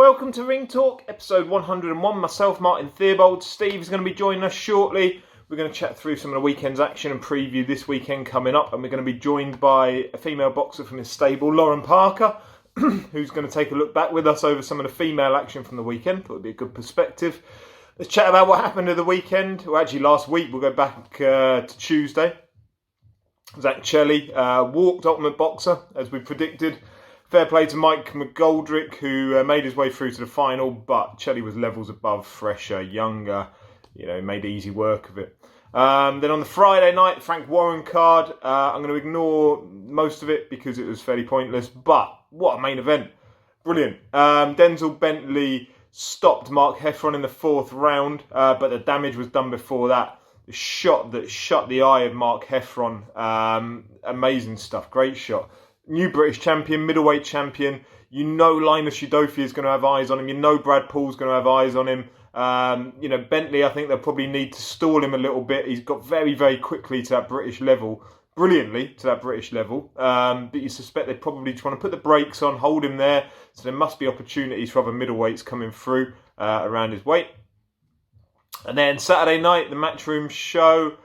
Welcome to Ring Talk, episode 101. Myself, Martin Theobald Steve, is going to be joining us shortly. We're going to chat through some of the weekend's action and preview this weekend coming up. And we're going to be joined by a female boxer from his stable, Lauren Parker, who's going to take a look back with us over some of the female action from the weekend. Thought it'd be a good perspective. Let's chat about what happened at the weekend. Well, actually, last week. We'll go back to Tuesday. Zach Chelli walked Ultimate Boxer, as we predicted. Fair play to Mike McGoldrick, who made his way through to the final, but Chelli was levels above, fresher, younger, made easy work of it. Then on the Friday night, Frank Warren card, I'm going to ignore most of it because it was fairly pointless, but what a main event. Brilliant. Denzel Bentley stopped Mark Heffron in the fourth round, but the damage was done before that. The shot that shut the eye of Mark Heffron, amazing stuff, great shot. New British champion, middleweight champion. You know Linus Udofi is going to have eyes on him. You know Brad Paul's going to have eyes on him. Bentley, I think they'll probably need to stall him a little bit. He's got very, very quickly to that British level. Brilliantly to that British level. But you suspect they probably just want to put the brakes on, hold him there. So there must be opportunities for other middleweights coming through around his weight. And then Saturday night, the Matchroom show.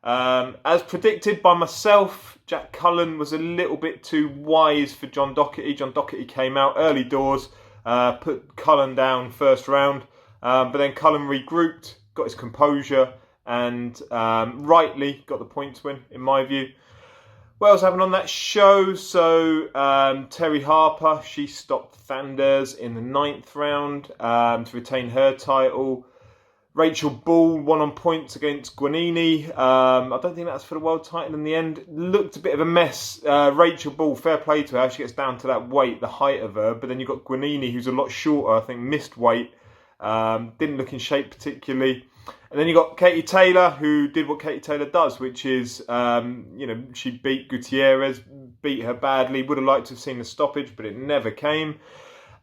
As predicted by myself, Jack Cullen was a little bit too wise for John Doherty. John Doherty came out early doors, put Cullen down first round, but then Cullen regrouped, got his composure, and rightly got the points win, in my view. What else happened on that show? So Terry Harper, she stopped Thanders in the 9th round to retain her title. Rachel Ball won on points against Guanini. I don't think that's for the world title in the end. Looked a bit of a mess. Rachel Ball, fair play to her. She gets down to that weight, the height of her. But then you've got Guanini, who's a lot shorter. I think missed weight. Didn't look in shape particularly. And then you got Katie Taylor, who did what Katie Taylor does, which is, she beat Gutierrez, beat her badly. Would have liked to have seen the stoppage, but it never came.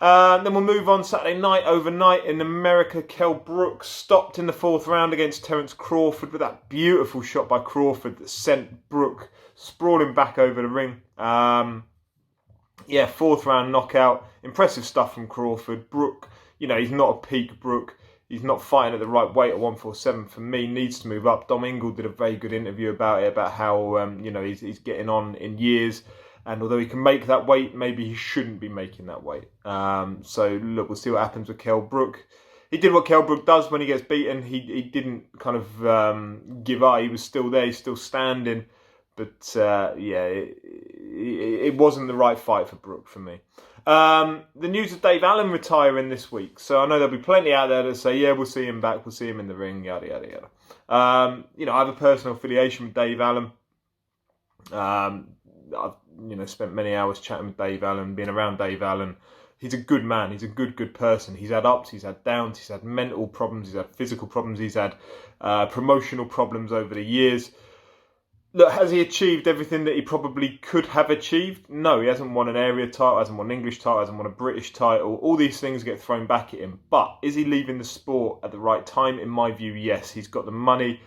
Then we'll move on Saturday night, overnight in America. Kell Brook stopped in the 4th round against Terence Crawford with that beautiful shot by Crawford that sent Brook sprawling back over the ring. 4th round knockout. Impressive stuff from Crawford. Brook, he's not a peak Brook. He's not fighting at the right weight at 147 for me. Needs to move up. Dom Ingle did a very good interview about it, about how, he's getting on in years. And although he can make that weight, maybe he shouldn't be making that weight. So look, we'll see what happens with Kell Brook. He did what Kell Brook does when he gets beaten. He didn't kind of give up. He was still there. He's still standing. But it wasn't the right fight for Brook for me. The news of Dave Allen retiring this week. So I know there'll be plenty out there that say, yeah, we'll see him back. We'll see him in the ring, yada, yada, yada. I have a personal affiliation with Dave Allen. I've spent many hours chatting with Dave Allen, being around Dave Allen. He's a good man. He's a good person. He's had ups, he's had downs, he's had mental problems, he's had physical problems, he's had promotional problems over the years. Look, has he achieved everything that he probably could have achieved? No, he hasn't won an area title, hasn't won an English title, hasn't won a British title. All these things get thrown back at him. But is he leaving the sport at the right time? In my view, yes. He's got the money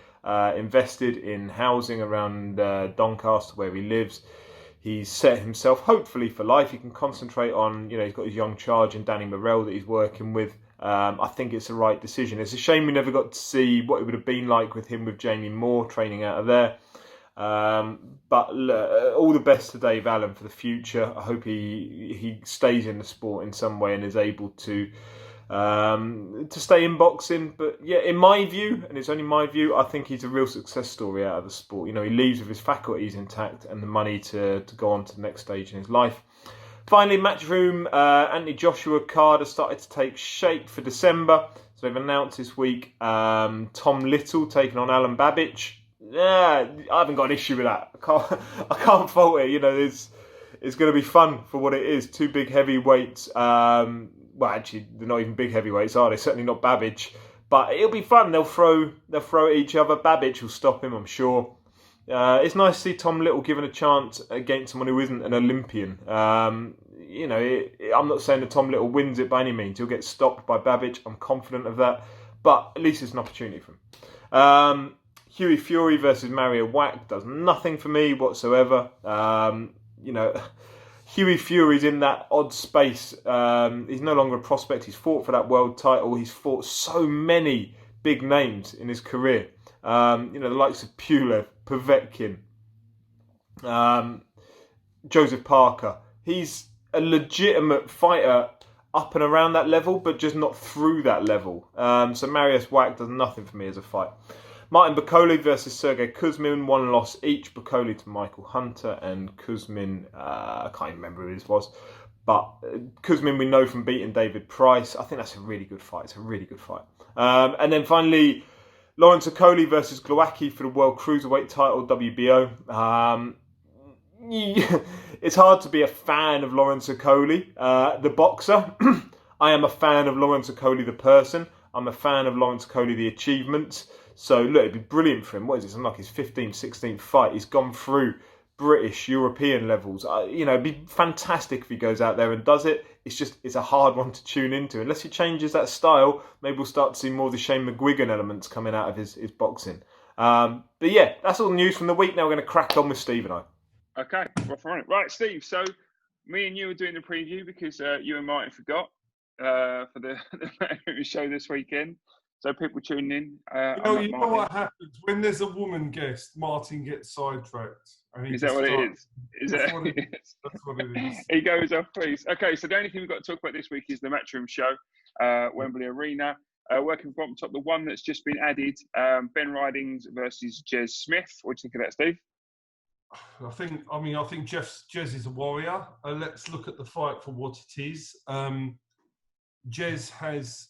invested in housing around Doncaster, where he lives. He's set himself, hopefully, for life. He can concentrate on, he's got his young charge in Danny Morrell that he's working with. I think it's the right decision. It's a shame we never got to see what it would have been like with him with Jamie Moore training out of there. But all the best to Dave Allen for the future. I hope he stays in the sport in some way and is able to stay in boxing. But yeah, in my view, and it's only my view, I think he's a real success story out of the sport. He leaves with his faculties intact and the money to go on to the next stage in his life. Finally, Matchroom, Anthony Joshua card has started to take shape for December. So they've announced this week Tom Little taking on Alan Babbage. Yeah, I haven't got an issue with that. I can't fault it. It's going to be fun for what it is. Two big heavyweights. Well, actually, they're not even big heavyweights, are they? Certainly not Babbage. But it'll be fun. They'll throw at each other. Babbage will stop him, I'm sure. It's nice to see Tom Little given a chance against someone who isn't an Olympian. I'm not saying that Tom Little wins it by any means. He'll get stopped by Babbage. I'm confident of that. But at least it's an opportunity for him. Hughie Fury versus Mario Wack does nothing for me whatsoever. Hughie Fury's in that odd space. He's no longer a prospect. He's fought for that world title. He's fought so many big names in his career. The likes of Pulev, Povetkin, Joseph Parker. He's a legitimate fighter up and around that level, but just not through that level. So Mariusz Wach does nothing for me as a fight. Martin Bakole versus Sergey Kuzmin, 1 loss each. Bakole to Michael Hunter, and Kuzmin, I can't even remember who this was. But Kuzmin we know from beating David Price. I think that's a really good fight. It's a really good fight. And then finally, Lawrence Okolie versus Glowacki for the World Cruiserweight title, WBO. It's hard to be a fan of Lawrence Okolie, the boxer. I am a fan of Lawrence Okolie, the person. I'm a fan of Lawrence Okolie, the achievements. So, look, it'd be brilliant for him. What is this? I'm like his 15th, 16th fight. He's gone through British, European levels. It'd be fantastic if he goes out there and does it. It's a hard one to tune into. Unless he changes that style, maybe we'll start to see more of the Shane McGuigan elements coming out of his boxing. But yeah, that's all the news from the week. Now we're going to crack on with Steve and I. Okay, rough on it. Right, Steve, so me and you were doing the preview because you and Martin forgot for the show this weekend. So people tuning in. You know what happens when there's a woman guest? Martin gets sidetracked. Is that what it is? That's what it is. He goes off, please. Okay, so the only thing we've got to talk about this week is the Matchroom show, Wembley Arena. Working from top, the one that's just been added, Ben Ridings versus Jez Smith. What do you think of that, Steve? I think Jez is a warrior. Let's look at the fight for what it is. Jez has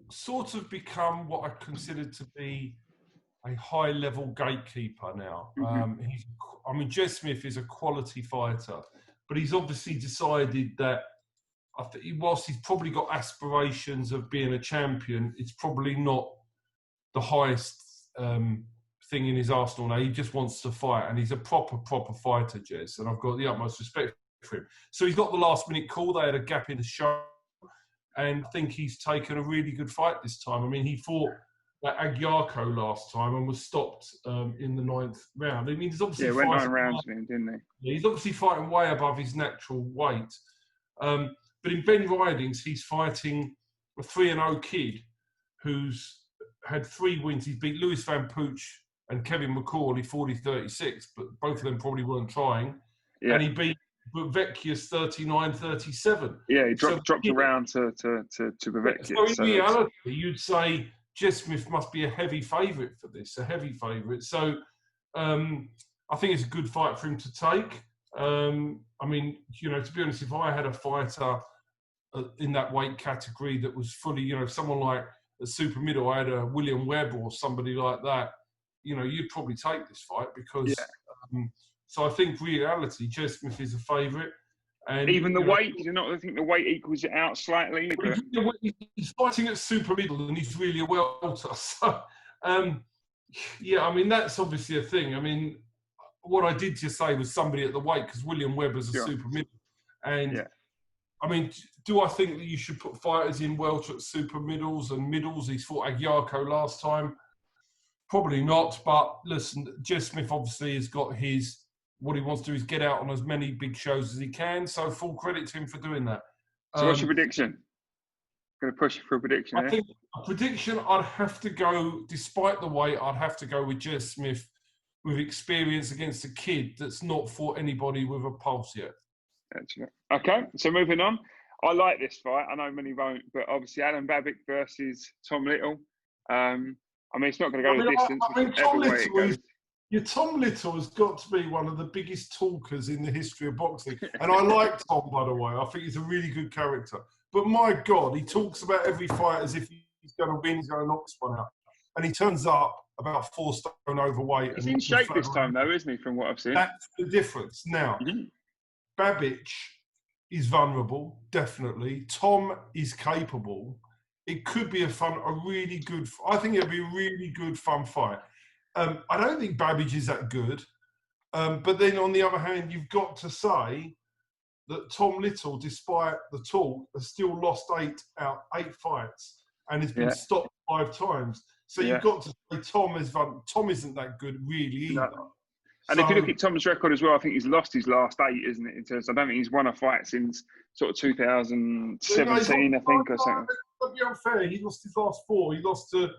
sort of become what I consider to be a high-level gatekeeper now. Mm-hmm. Jez Smith is a quality fighter, but he's obviously decided that whilst he's probably got aspirations of being a champion, it's probably not the highest thing in his arsenal now. He just wants to fight, and he's a proper fighter, Jez, and I've got the utmost respect for him. So he's got the last-minute call. They had a gap in the show, and I think he's taken a really good fight this time. He fought that Agyarko last time and was stopped in the 9th round. He's obviously went 9 rounds with him, didn't he? He's obviously fighting way above his natural weight. But in Ben Ridings, he's fighting a 3-0 kid who's had 3 wins. He's beat Lewis Van Pooch and Kevin McCall. He 40-36, but both of them probably weren't trying. Yeah. And he beat Bavecchia's 39-37. Yeah, he dropped around to Bavecchia. So in reality, you'd say Jez Smith must be a heavy favourite for this, So I think it's a good fight for him to take. To be honest, if I had a fighter in that weight category that was fully, someone like a super middle, I had a William Webb or somebody like that, you'd probably take this fight because. Yeah. So I think reality, Jez Smith is a favourite. And even the weight, do you not think the weight equals it out slightly? He's fighting at super middle and he's really a welter. So, that's obviously a thing. What I did just say was somebody at the weight because William Webb is a super middle. And, do I think that you should put fighters in welter at super middles and middles? He's fought Agyarko last time. Probably not. But listen, Jez Smith obviously has got what he wants to do is get out on as many big shows as he can. So full credit to him for doing that. So what's your prediction? Going to push you for a prediction, I think a prediction, I'd have to go, despite the weight, I'd have to go with Jez Smith with experience against a kid that's not fought anybody with a pulse yet. Okay, so moving on. I like this fight. I know many won't, but obviously Alan Babic versus Tom Little. It's not going to go the distance. Tom Little has got to be one of the biggest talkers in the history of boxing. And I like Tom, by the way. I think he's a really good character. But my God, he talks about every fight as if he's going to win, he's going to knock this one out. And he turns up about 4 stone overweight. He's in shape this time, though, isn't he, from what I've seen? That's the difference. Now, Babic is vulnerable, definitely. Tom is capable. It could be I think it'll be a really good, fun fight. I don't think Babbage is that good. But then on the other hand, you've got to say that Tom Little, despite the talk, has still lost 8 fights and has been stopped 5 times. So you've got to say Tom isn't that good really either. And if you look at Tom's record as well, I think he's lost his last 8, isn't it? In terms, I don't think he's won a fight since sort of 2017, I think, or something. Don't be unfair. He lost his last 4. He lost to,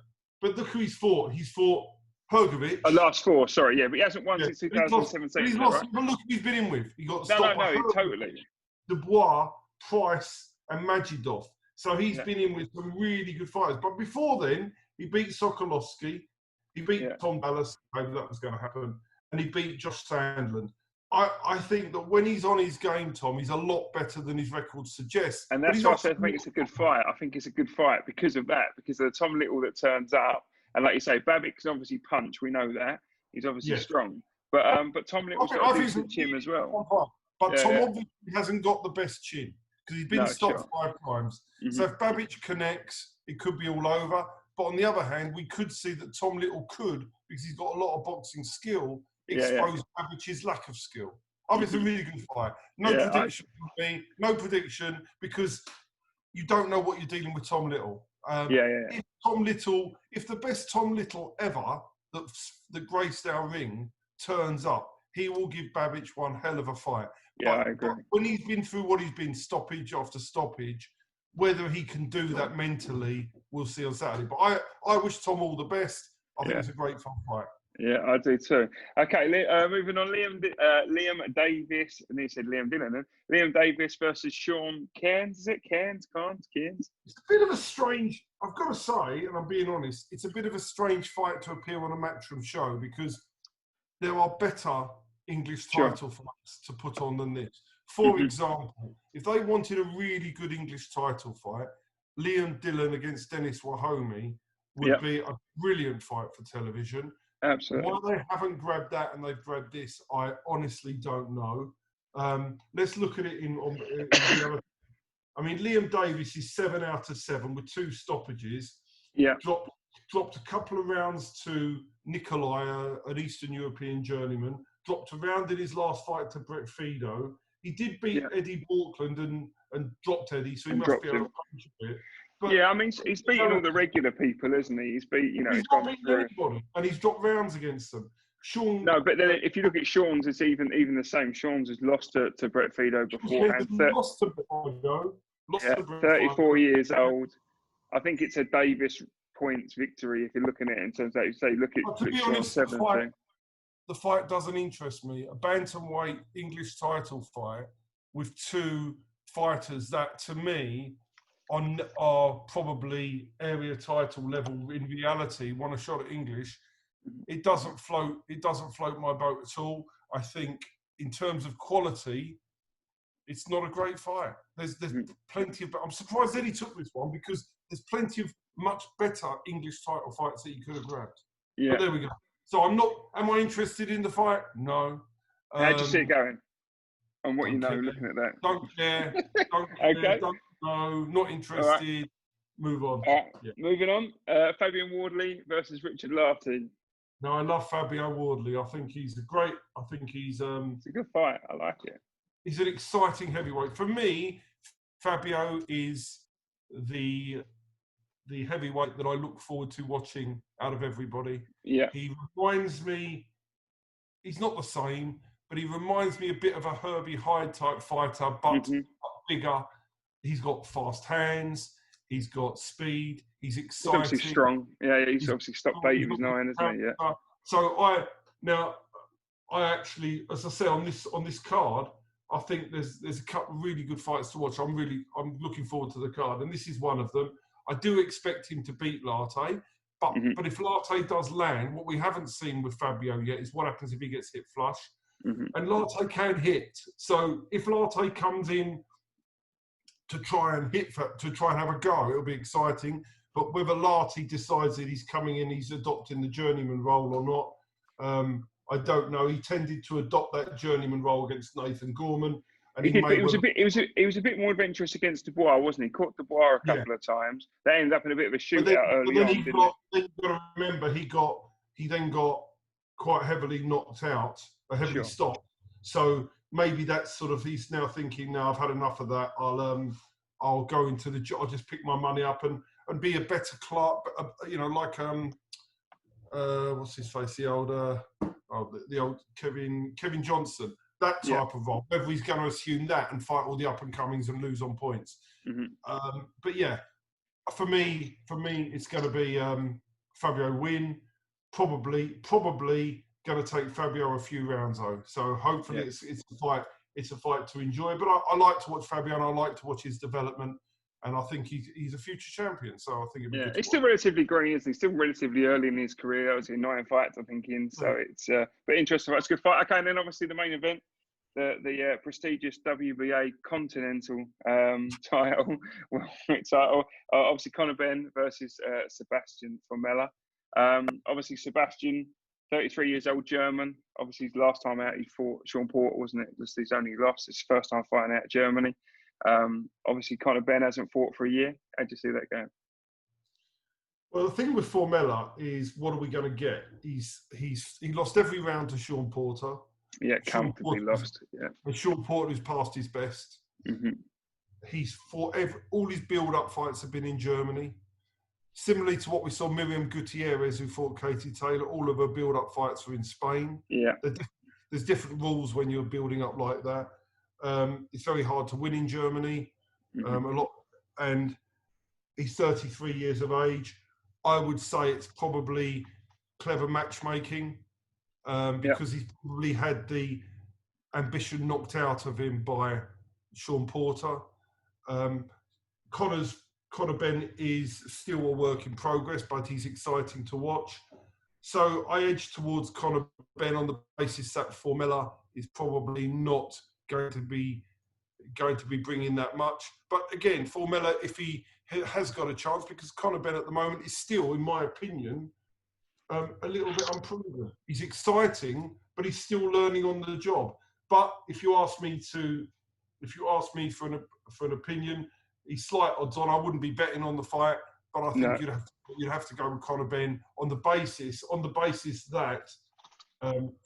but look who he's fought. He's fought Hergovic. Last 4, sorry, yeah, but he hasn't won since 2017. He's lost. But look who he's been in with. He got stopped by Hergovic, totally. Dubois, Price, and Majidov. So he's been in with some really good fighters. But before then, he beat Sokolowski. He beat Tom Dallas. Maybe that was going to happen. And he beat Josh Sandland. I think that when he's on his game, Tom, he's a lot better than his record suggests. And that's why I think it's a good fight. I think it's a good fight because of that, because of the Tom Little that turns up. And like you say, Babic's obviously punch. We know that. He's obviously strong. But Tom Little's got a decent chin as well. But Tom obviously hasn't got the best chin because he's been stopped 5 times. Mm-hmm. So if Babic connects, it could be all over. But on the other hand, we could see that Tom Little could, because he's got a lot of boxing skill, expose Babic's lack of skill. I mean, it's a really good fight. No prediction from me. No prediction, because you don't know what you're dealing with Tom Little. If the best Tom Little ever that graced our ring turns up, he will give Babic one hell of a fight. I agree. But when he's been through what he's been, stoppage after stoppage, whether he can do that mentally, we'll see on Saturday. But I wish Tom all the best. I think it's a great fun fight. Yeah, I do too. Okay, moving on. Liam Davis, and he said Liam Dillon. Then Liam Davis versus Sean Cairns. Is it Cairns? It's a bit of a strange. I've got to say, and I'm being honest, it's a bit of a strange fight to appear on a Matchroom show because there are better English title fights to put on than this. For example, if they wanted a really good English title fight, Liam Dillon against Dennis Wahome would be a brilliant fight for television. Absolutely. Why they haven't grabbed that and they've grabbed this, I honestly don't know. Let's look at it in reality. I mean, Liam Davis is 7 out of 7 with 2 stoppages. Yeah. Dropped a couple of rounds to Nikolai, an Eastern European journeyman. Dropped a round in his last fight to Brett Fido. He did beat Eddie Borkland and dropped Eddie, so he must be able to punch a bit. But, I mean, he's beaten all the regular people, isn't he? He's beat, he's not beaten anybody, and he's dropped rounds against them. Sean. No, but then if you look at Sean's, it's even the same. Sean's has lost to Brett Fido beforehand. Lost to Fido. 34 years old. I think it's a Davis points victory if you're looking at it in terms of, say, look at Sean 17. The fight doesn't interest me. A bantamweight English title fight with 2 fighters that, to me, are probably area title level in reality. Want a shot at English? It doesn't float my boat at all. I think in terms of quality, it's not a great fight. There's plenty of. I'm surprised Eddie took this one because there's plenty of much better English title fights that you could have grabbed. Yeah. But there we go. So I'm not. Am I interested in the fight? No. How do you see it going? And what you know, looking at that. Don't care. Don't care. Okay. Don't know. Not interested. Right. Move on. Moving on. Fabian Wardley versus Richard Larty. No, I love Fabio Wardley. I think he's it's a good fight. I like it. He's an exciting heavyweight. For me, Fabio is the heavyweight that I look forward to watching out of everybody. Yeah. He reminds me, he's not the same, but he reminds me a bit of a Herbie Hyde type fighter, but bigger. He's got fast hands. He's got speed. He's exciting. He's obviously strong. Yeah, he's obviously stopped 8 of his 9, isn't he? Yeah. So I actually, as I say, on this card, I think there's a couple of really good fights to watch. I'm looking forward to the card, and this is one of them. I do expect him to beat Larty, but if Larty does land, what we haven't seen with Fabio yet is what happens if he gets hit flush. And Larty can hit. So if Larty comes in to try and have a go, it'll be exciting. But whether Larty decides that he's coming in, he's adopting the journeyman role or not, I don't know. He tended to adopt that journeyman role against Nathan Gorman. And he was a bit more adventurous against Dubois, wasn't he? Caught Dubois a couple of times. That ended up in a bit of a shootout early on. You've got to remember, he then got quite heavily knocked out, heavily stopped. So maybe that's sort of, he's now thinking, now I've had enough of that. I'll go into I'll just pick my money up and be a better Clark, like what's his face? The old the old Kevin Johnson. That type of role. Whether he's going to assume that and fight all the up and comings and lose on points. But yeah, for me, it's going to be Fabio win. Probably going to take Fabio a few rounds though. So hopefully it's a fight. It's a fight to enjoy. But I like to watch Fabio, and I like to watch his development. And I think he's a future champion. So I think it'd be good. He's still relatively green, isn't he? Still relatively early in his career. That was in 9 fights, I think. So it's but interesting. It's a good fight. Okay, and then obviously the main event, the prestigious WBA Continental title. Obviously Conor Benn versus Sebastian Formella. Obviously Sebastian, 33 years old, German. Obviously last time out he fought Sean Porter, wasn't it? It was his only loss. It's his first time fighting out of Germany. Obviously Conor Benn hasn't fought for a year. How do you see that going? Well, the thing with Formella is, what are we going to get? He lost every round to Sean Porter. Yeah, comfortably lost. Yeah, and Sean Porter is past his best. He's fought all his build-up fights have been in Germany. Similarly to what we saw Miriam Gutierrez, who fought Katie Taylor, all of her build-up fights were in Spain. Yeah, there's different rules when you're building up like that. It's very hard to win in Germany. A lot, and he's 33 years of age. I would say it's probably clever matchmaking because he's probably had the ambition knocked out of him by Sean Porter. Conor Benn is still a work in progress, but he's exciting to watch. So I edge towards Conor Benn on the basis that Formella is probably not going to be bringing that much. But again, Formella, if he has got a chance, because Conor Benn at the moment is still, in my opinion, a little bit unproven. He's exciting, but he's still learning on the job. But if you ask me for an opinion, he's slight odds on. I wouldn't be betting on the fight, but I think you'd have to go with Conor Benn on the basis that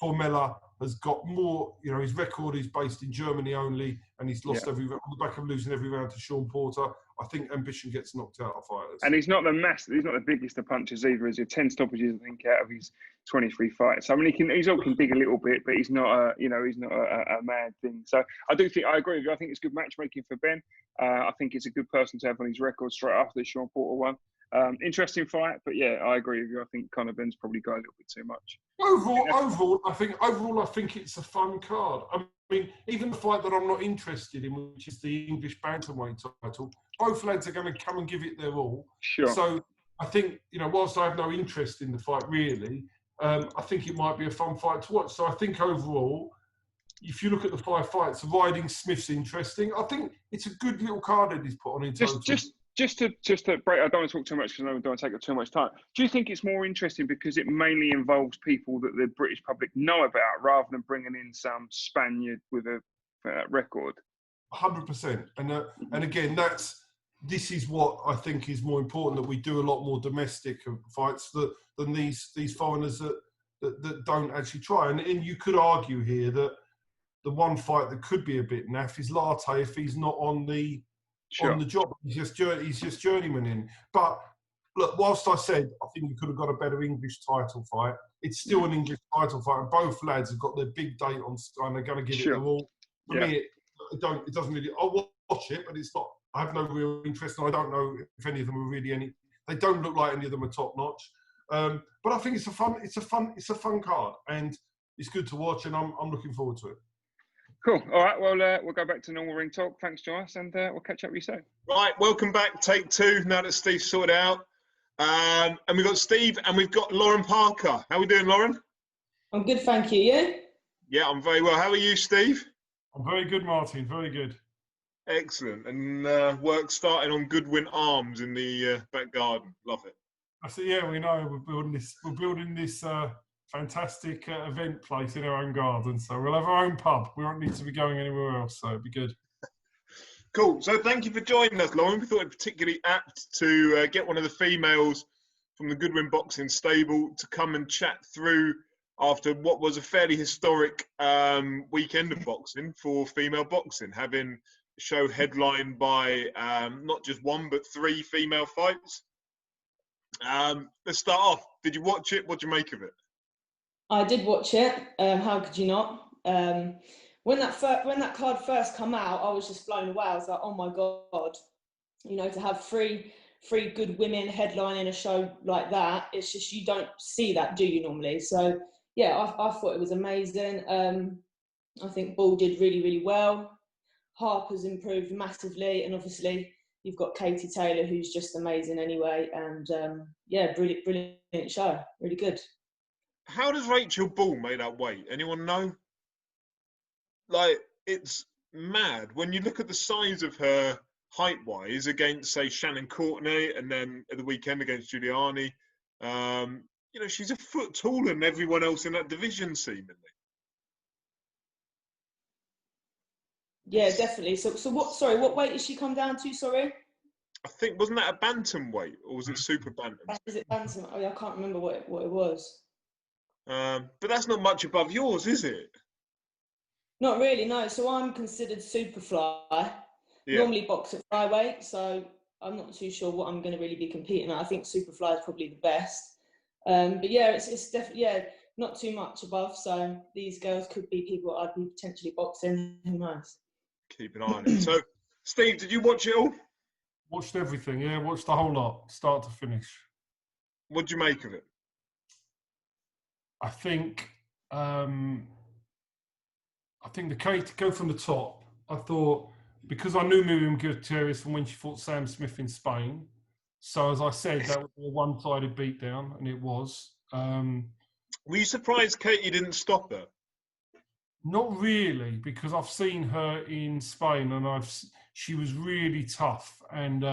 Formella has got more. You know, his record is based in Germany only, and he's lost on the back of losing every round to Sean Porter. I think ambition gets knocked out of fighters. And he's not the biggest of punchers either. He's 10 stoppages, I think, out of his 23 fights. I mean, he can dig a little bit, but he's not a mad thing. So I agree with you. I think it's good matchmaking for Ben. I think it's a good person to have on his record straight after the Sean Porter one. Interesting fight, but yeah, I agree with you. I think Conor Benn's probably got a little bit too much. Overall, I think it's a fun card. I mean, even the fight that I'm not interested in, which is the English bantamweight title, both lads are going to come and give it their all. Sure. So I think, whilst I have no interest in the fight really, I think it might be a fun fight to watch. So I think overall, if you look at the 5 fights, Riding Smith's interesting. I think it's a good little card that he's put on in total. Just to break, I don't want to talk too much because I don't want to take up too much time. Do you think it's more interesting because it mainly involves people that the British public know about rather than bringing in some Spaniard with a record? 100%. And again, this is what I think is more important, that we do a lot more domestic fights than these foreigners that don't actually try. And you could argue here that the one fight that could be a bit naff is Latte if he's not on the job. He's just journeyman in. But look, whilst I said I think we could have got a better English title fight, it's still an English title fight, and both lads have got their big date on Sky, and they're going to give it their all. For me, it doesn't really. I'll watch it, but it's not. I have no real interest, and I don't know if any of them are really any. They don't look like any of them are top notch. But I think it's a fun card, and it's good to watch, and I'm looking forward to it. Cool. All right. Well, we'll go back to normal ring talk. Thanks, Joyce, and we'll catch up with you soon. Right. Welcome back. Take 2. Now that Steve's sorted out, and we've got Steve and we've got Lauren Parker. How are we doing, Lauren? I'm good, thank you. You? Yeah, I'm very well. How are you, Steve? I'm very good, Martin. Very good. Excellent. And work starting on Goodwin Arms in the back garden. Love it. I said, yeah, we know we're building this fantastic event place in our own garden, so we'll have our own pub. We won't need to be going anywhere else, so it'll be good. Cool. So thank you for joining us, Lauren. We thought it particularly apt to get one of the females from the Goodwin Boxing stable to come and chat through after what was a fairly historic weekend of boxing for female boxing, having a show headlined by not just 1 but 3 female fights. Let's start off. Did you watch it? What do you make of it? I did watch it. How could you not? When that card first come out, I was just blown away. I was like, oh my God, to have three good women headlining a show like that, it's just, you don't see that, do you, normally? So yeah, I thought it was amazing. I think Ball did really, really well. Harper's improved massively, and obviously you've got Katie Taylor, who's just amazing anyway. And yeah, brilliant show, really good. How does Rachel Ball make that weight? Anyone know? Like, it's mad when you look at the size of her height-wise against, say, Shannon Courtenay, and then at the weekend against Giuliani. She's a foot taller than everyone else in that division, seemingly. Yeah, definitely. So what? Sorry, what weight did she come down to? Sorry. I think, wasn't that a bantamweight or was it super bantam? Is it bantam? Oh, yeah, I can't remember what it was. But that's not much above yours, is it? Not really, no. So I'm considered superfly. Yeah. Normally box at flyweight, so I'm not too sure what I'm going to really be competing at. I think superfly is probably the best. But yeah, it's definitely not too much above. So these girls could be people I'd be potentially boxing. Who knows? Keep an eye on it. So, Steve, did you watch it all? Watched everything, yeah. Watched the whole lot, start to finish. What do you make of it? I think the Kate, to go from the top, I thought, because I knew Miriam Gutierrez from when she fought Sam Smith in Spain. So, as I said, that was a one-sided beatdown, and it was. Were you surprised Katie didn't stop her? Not really, because I've seen her in Spain, and she was really tough, and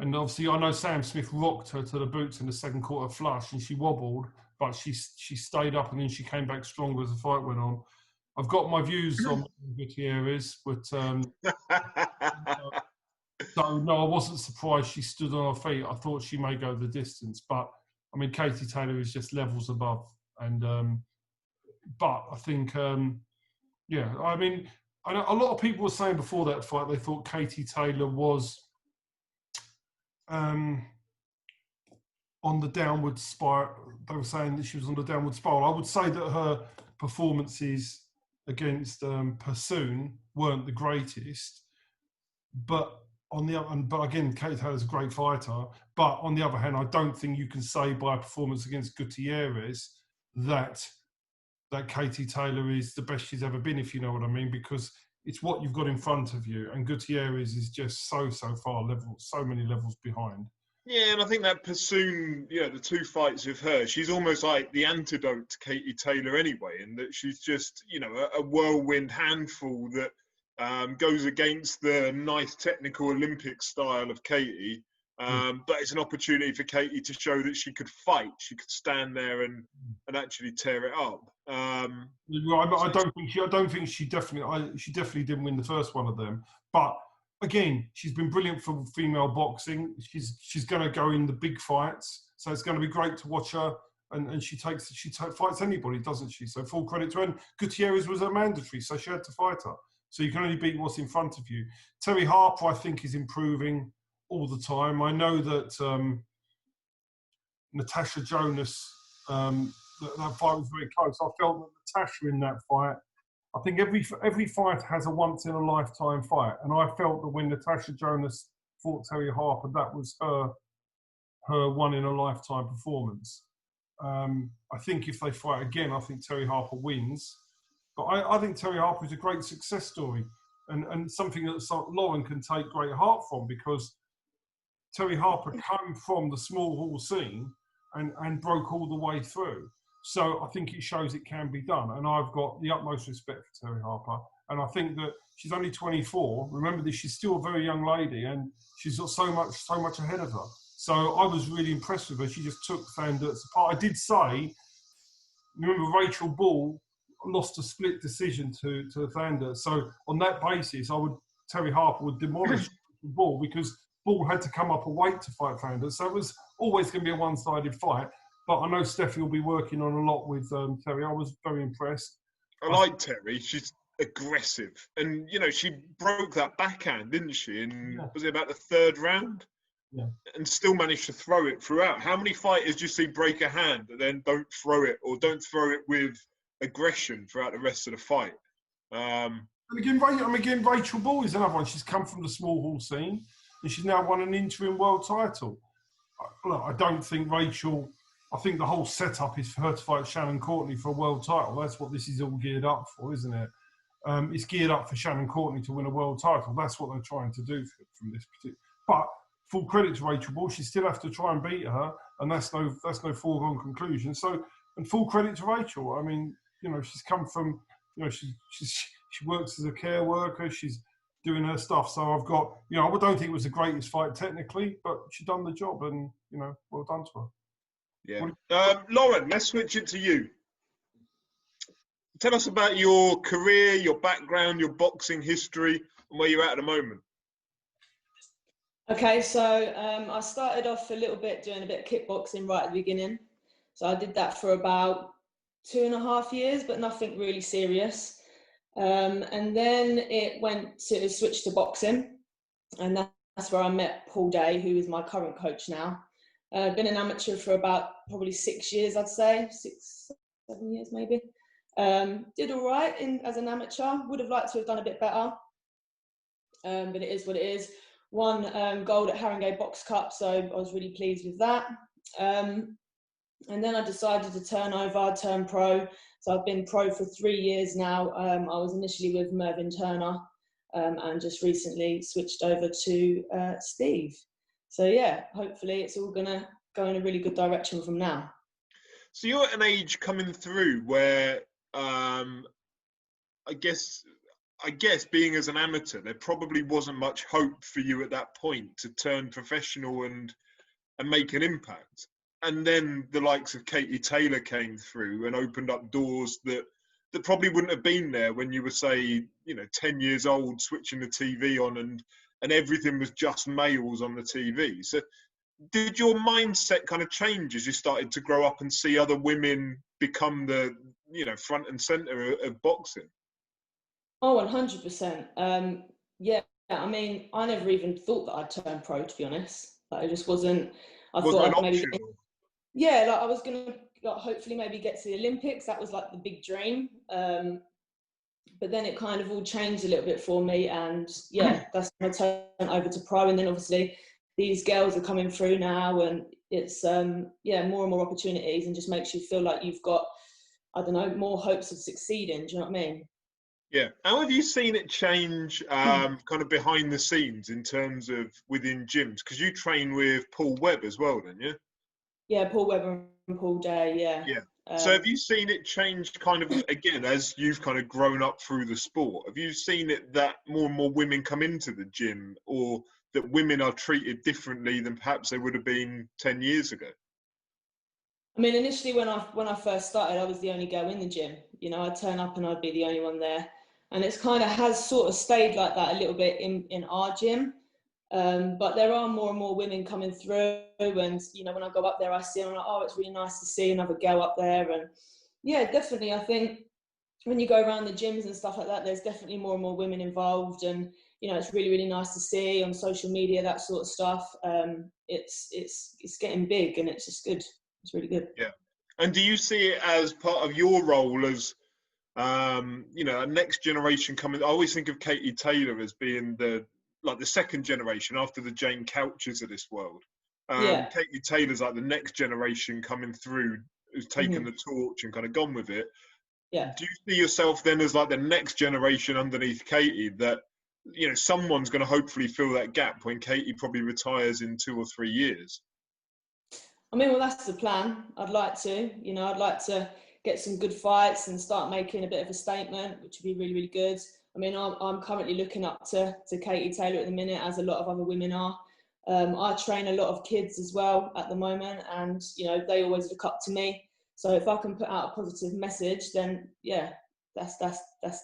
obviously I know Sam Smith rocked her to the boots in the second quarter flush, and she wobbled, but she stayed up, and then she came back stronger as the fight went on. I've got my views on Gutierrez, but so no, I wasn't surprised she stood on her feet. I thought she may go the distance, but I mean, Katie Taylor is just levels above, and but I think, I mean, I know a lot of people were saying before that fight they thought Katie Taylor was on the downward spiral. They were saying that she was on the downward spiral. I would say that her performances against Pursoon weren't the greatest, but again, Katie Taylor's a great fighter. But on the other hand, I don't think you can say by a performance against Gutierrez that Katie Taylor is the best she's ever been, if you know what I mean, because it's what you've got in front of you, and Gutierrez is just so far so many levels behind. Yeah, and I think that Pursoon, the two fights with her, she's almost like the antidote to Katie Taylor anyway, in that she's just, a whirlwind handful that goes against the nice technical Olympic style of Katie. But it's an opportunity for Katie to show that she could fight. She could stand there and actually tear it up. I don't think she definitely didn't win the first one of them. But again, she's been brilliant for female boxing. She's going to go in the big fights, so it's going to be great to watch her. And she fights anybody, doesn't she? So full credit to her. And Gutierrez was a mandatory, so she had to fight her. So you can only beat what's in front of you. Terry Harper, I think, is improving all the time. I know that Natasha Jonas, that fight was very close. I felt that Natasha in that fight, I think every fight has a once in a lifetime fight, and I felt that when Natasha Jonas fought Terry Harper, that was her one in a lifetime performance. I think if they fight again, I think Terry Harper wins. But I think Terry Harper is a great success story, and something that Lauren can take great heart from, because Terry Harper came from the small hall scene and broke all the way through. So I think it shows it can be done. And I've got the utmost respect for Terry Harper. And I think that she's only 24. Remember this, she's still a very young lady, and she's got so much ahead of her. So I was really impressed with her. She just took Thanders apart. I did say, remember Rachel Ball lost a split decision to Thanders. So on that basis, Terry Harper would demolish Ball, because Ball had to come up a weight to fight Thanders. So it was always going to be a one-sided fight. But I know Steffi will be working on a lot with Terry. I was very impressed. I like Terry. She's aggressive. And, she broke that backhand, didn't she? Was it about the third round? and still manage to throw it throughout. How many fighters do you see break a hand and then don't throw it, or don't throw it with aggression throughout the rest of the fight? And again, Rachel Ball is another one. She's come from the small hall scene, and she's now won an interim world title. Look, I don't think Rachel. I think the whole setup is for her to fight Shannon Courtney for a world title. That's what this is all geared up for, isn't it? It's geared up for Shannon Courtney to win a world title. That's what they're trying to do from this particular. But full credit to Rachel Ball, she still have to try and beat her, and that's no foregone conclusion. So, and full credit to Rachel. I mean, she's come from, she works as a care worker. She's doing her stuff. So I've got, I don't think it was the greatest fight technically, but she done the job, and well done to her. Yeah. Lauren, let's switch it to you. Tell us about your career, your background, your boxing history, and where you're at the moment. Okay, so I started off a little bit doing a bit of kickboxing right at the beginning. So I did that for about 2.5 years, but nothing really serious. And then it switched to boxing, and that's where I met Paul Day, who is my current coach now. Been an amateur for about probably 6 years, I'd say, 7 years maybe. Did all right as an amateur. Would have liked to have done a bit better, but it is what it is. Won gold at Haringey Box Cup, so I was really pleased with that. And then I decided to turn pro. So I've been pro for 3 years now. I was initially with Mervyn Turner, and just recently switched over to Steve. So yeah, hopefully it's all gonna go in a really good direction from now. So you're at an age coming through where I guess being as an amateur, there probably wasn't much hope for you at that point to turn professional and make an impact. And then the likes of Katie Taylor came through and opened up doors that probably wouldn't have been there when you were, say, 10 years old, switching the TV on and everything was just males on the TV. So did your mindset kind of change as you started to grow up and see other women become the, front and center of boxing? Oh, 100%. Yeah, I mean, I never even thought that I'd turn pro, to be honest. Like, it just wasn't. I thought I'd maybe. Yeah, like I was gonna hopefully maybe get to the Olympics. That was like the big dream. But then it kind of all changed a little bit for me, and yeah, that's when I turned over to pro. And then obviously these girls are coming through now, and it's more and more opportunities, and just makes you feel like you've got, I don't know, more hopes of succeeding. Do you know what I mean? Yeah. How have you seen it change kind of behind the scenes in terms of within gyms? Because you train with Paul Webb as well, don't you? Yeah, Paul Webb and Paul Day, yeah. Yeah. So have you seen it change kind of, again, as you've kind of grown up through the sport? Have you seen it that more and more women come into the gym, or that women are treated differently than perhaps they would have been 10 years ago? I mean, initially when I first started, I was the only girl in the gym. I'd turn up and I'd be the only one there. And it's kind of has sort of stayed like that a little bit in our gym. But there are more and more women coming through, and when I go up there, I see them, I'm like, oh, it's really nice to see another girl up there. And yeah, definitely, I think when you go around the gyms and stuff like that, there's definitely more and more women involved, and it's really, really nice to see on social media, that sort of stuff. It's getting big, and it's just good. It's really good. Yeah. And do you see it as part of your role as a next generation coming? I always think of Katie Taylor as being the second generation after the Jane Couches of this world. Katie Taylor's like the next generation coming through, who's taken the torch and kind of gone with it. Yeah. Do you see yourself then as like the next generation underneath Katie, that someone's going to hopefully fill that gap when Katie probably retires in 2 or 3 years? I mean, well, that's the plan. I'd like to, I'd like to get some good fights and start making a bit of a statement, which would be really, really good. I mean, I'm currently looking up to Katie Taylor at the minute, as a lot of other women are. I train a lot of kids as well at the moment, and they always look up to me. So if I can put out a positive message, then yeah, that's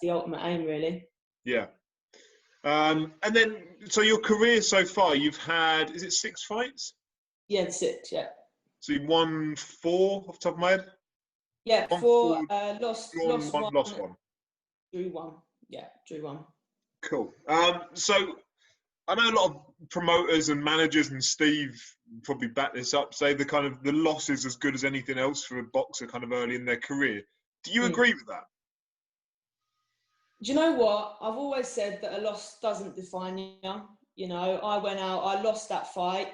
the ultimate aim, really. Yeah. And then, so your career so far, you've had, is it 6 fights? Yeah, 6. Yeah. So you won 4 off the top of my head? Yeah, 4. Lost one. Lost one. Drew 1. Yeah, drew 1. Cool. So I know a lot of promoters and managers, and Steve probably back this up, say the loss is as good as anything else for a boxer kind of early in their career. Do you agree with that? Do you know what? I've always said that a loss doesn't define you. You know, I went out, I lost that fight,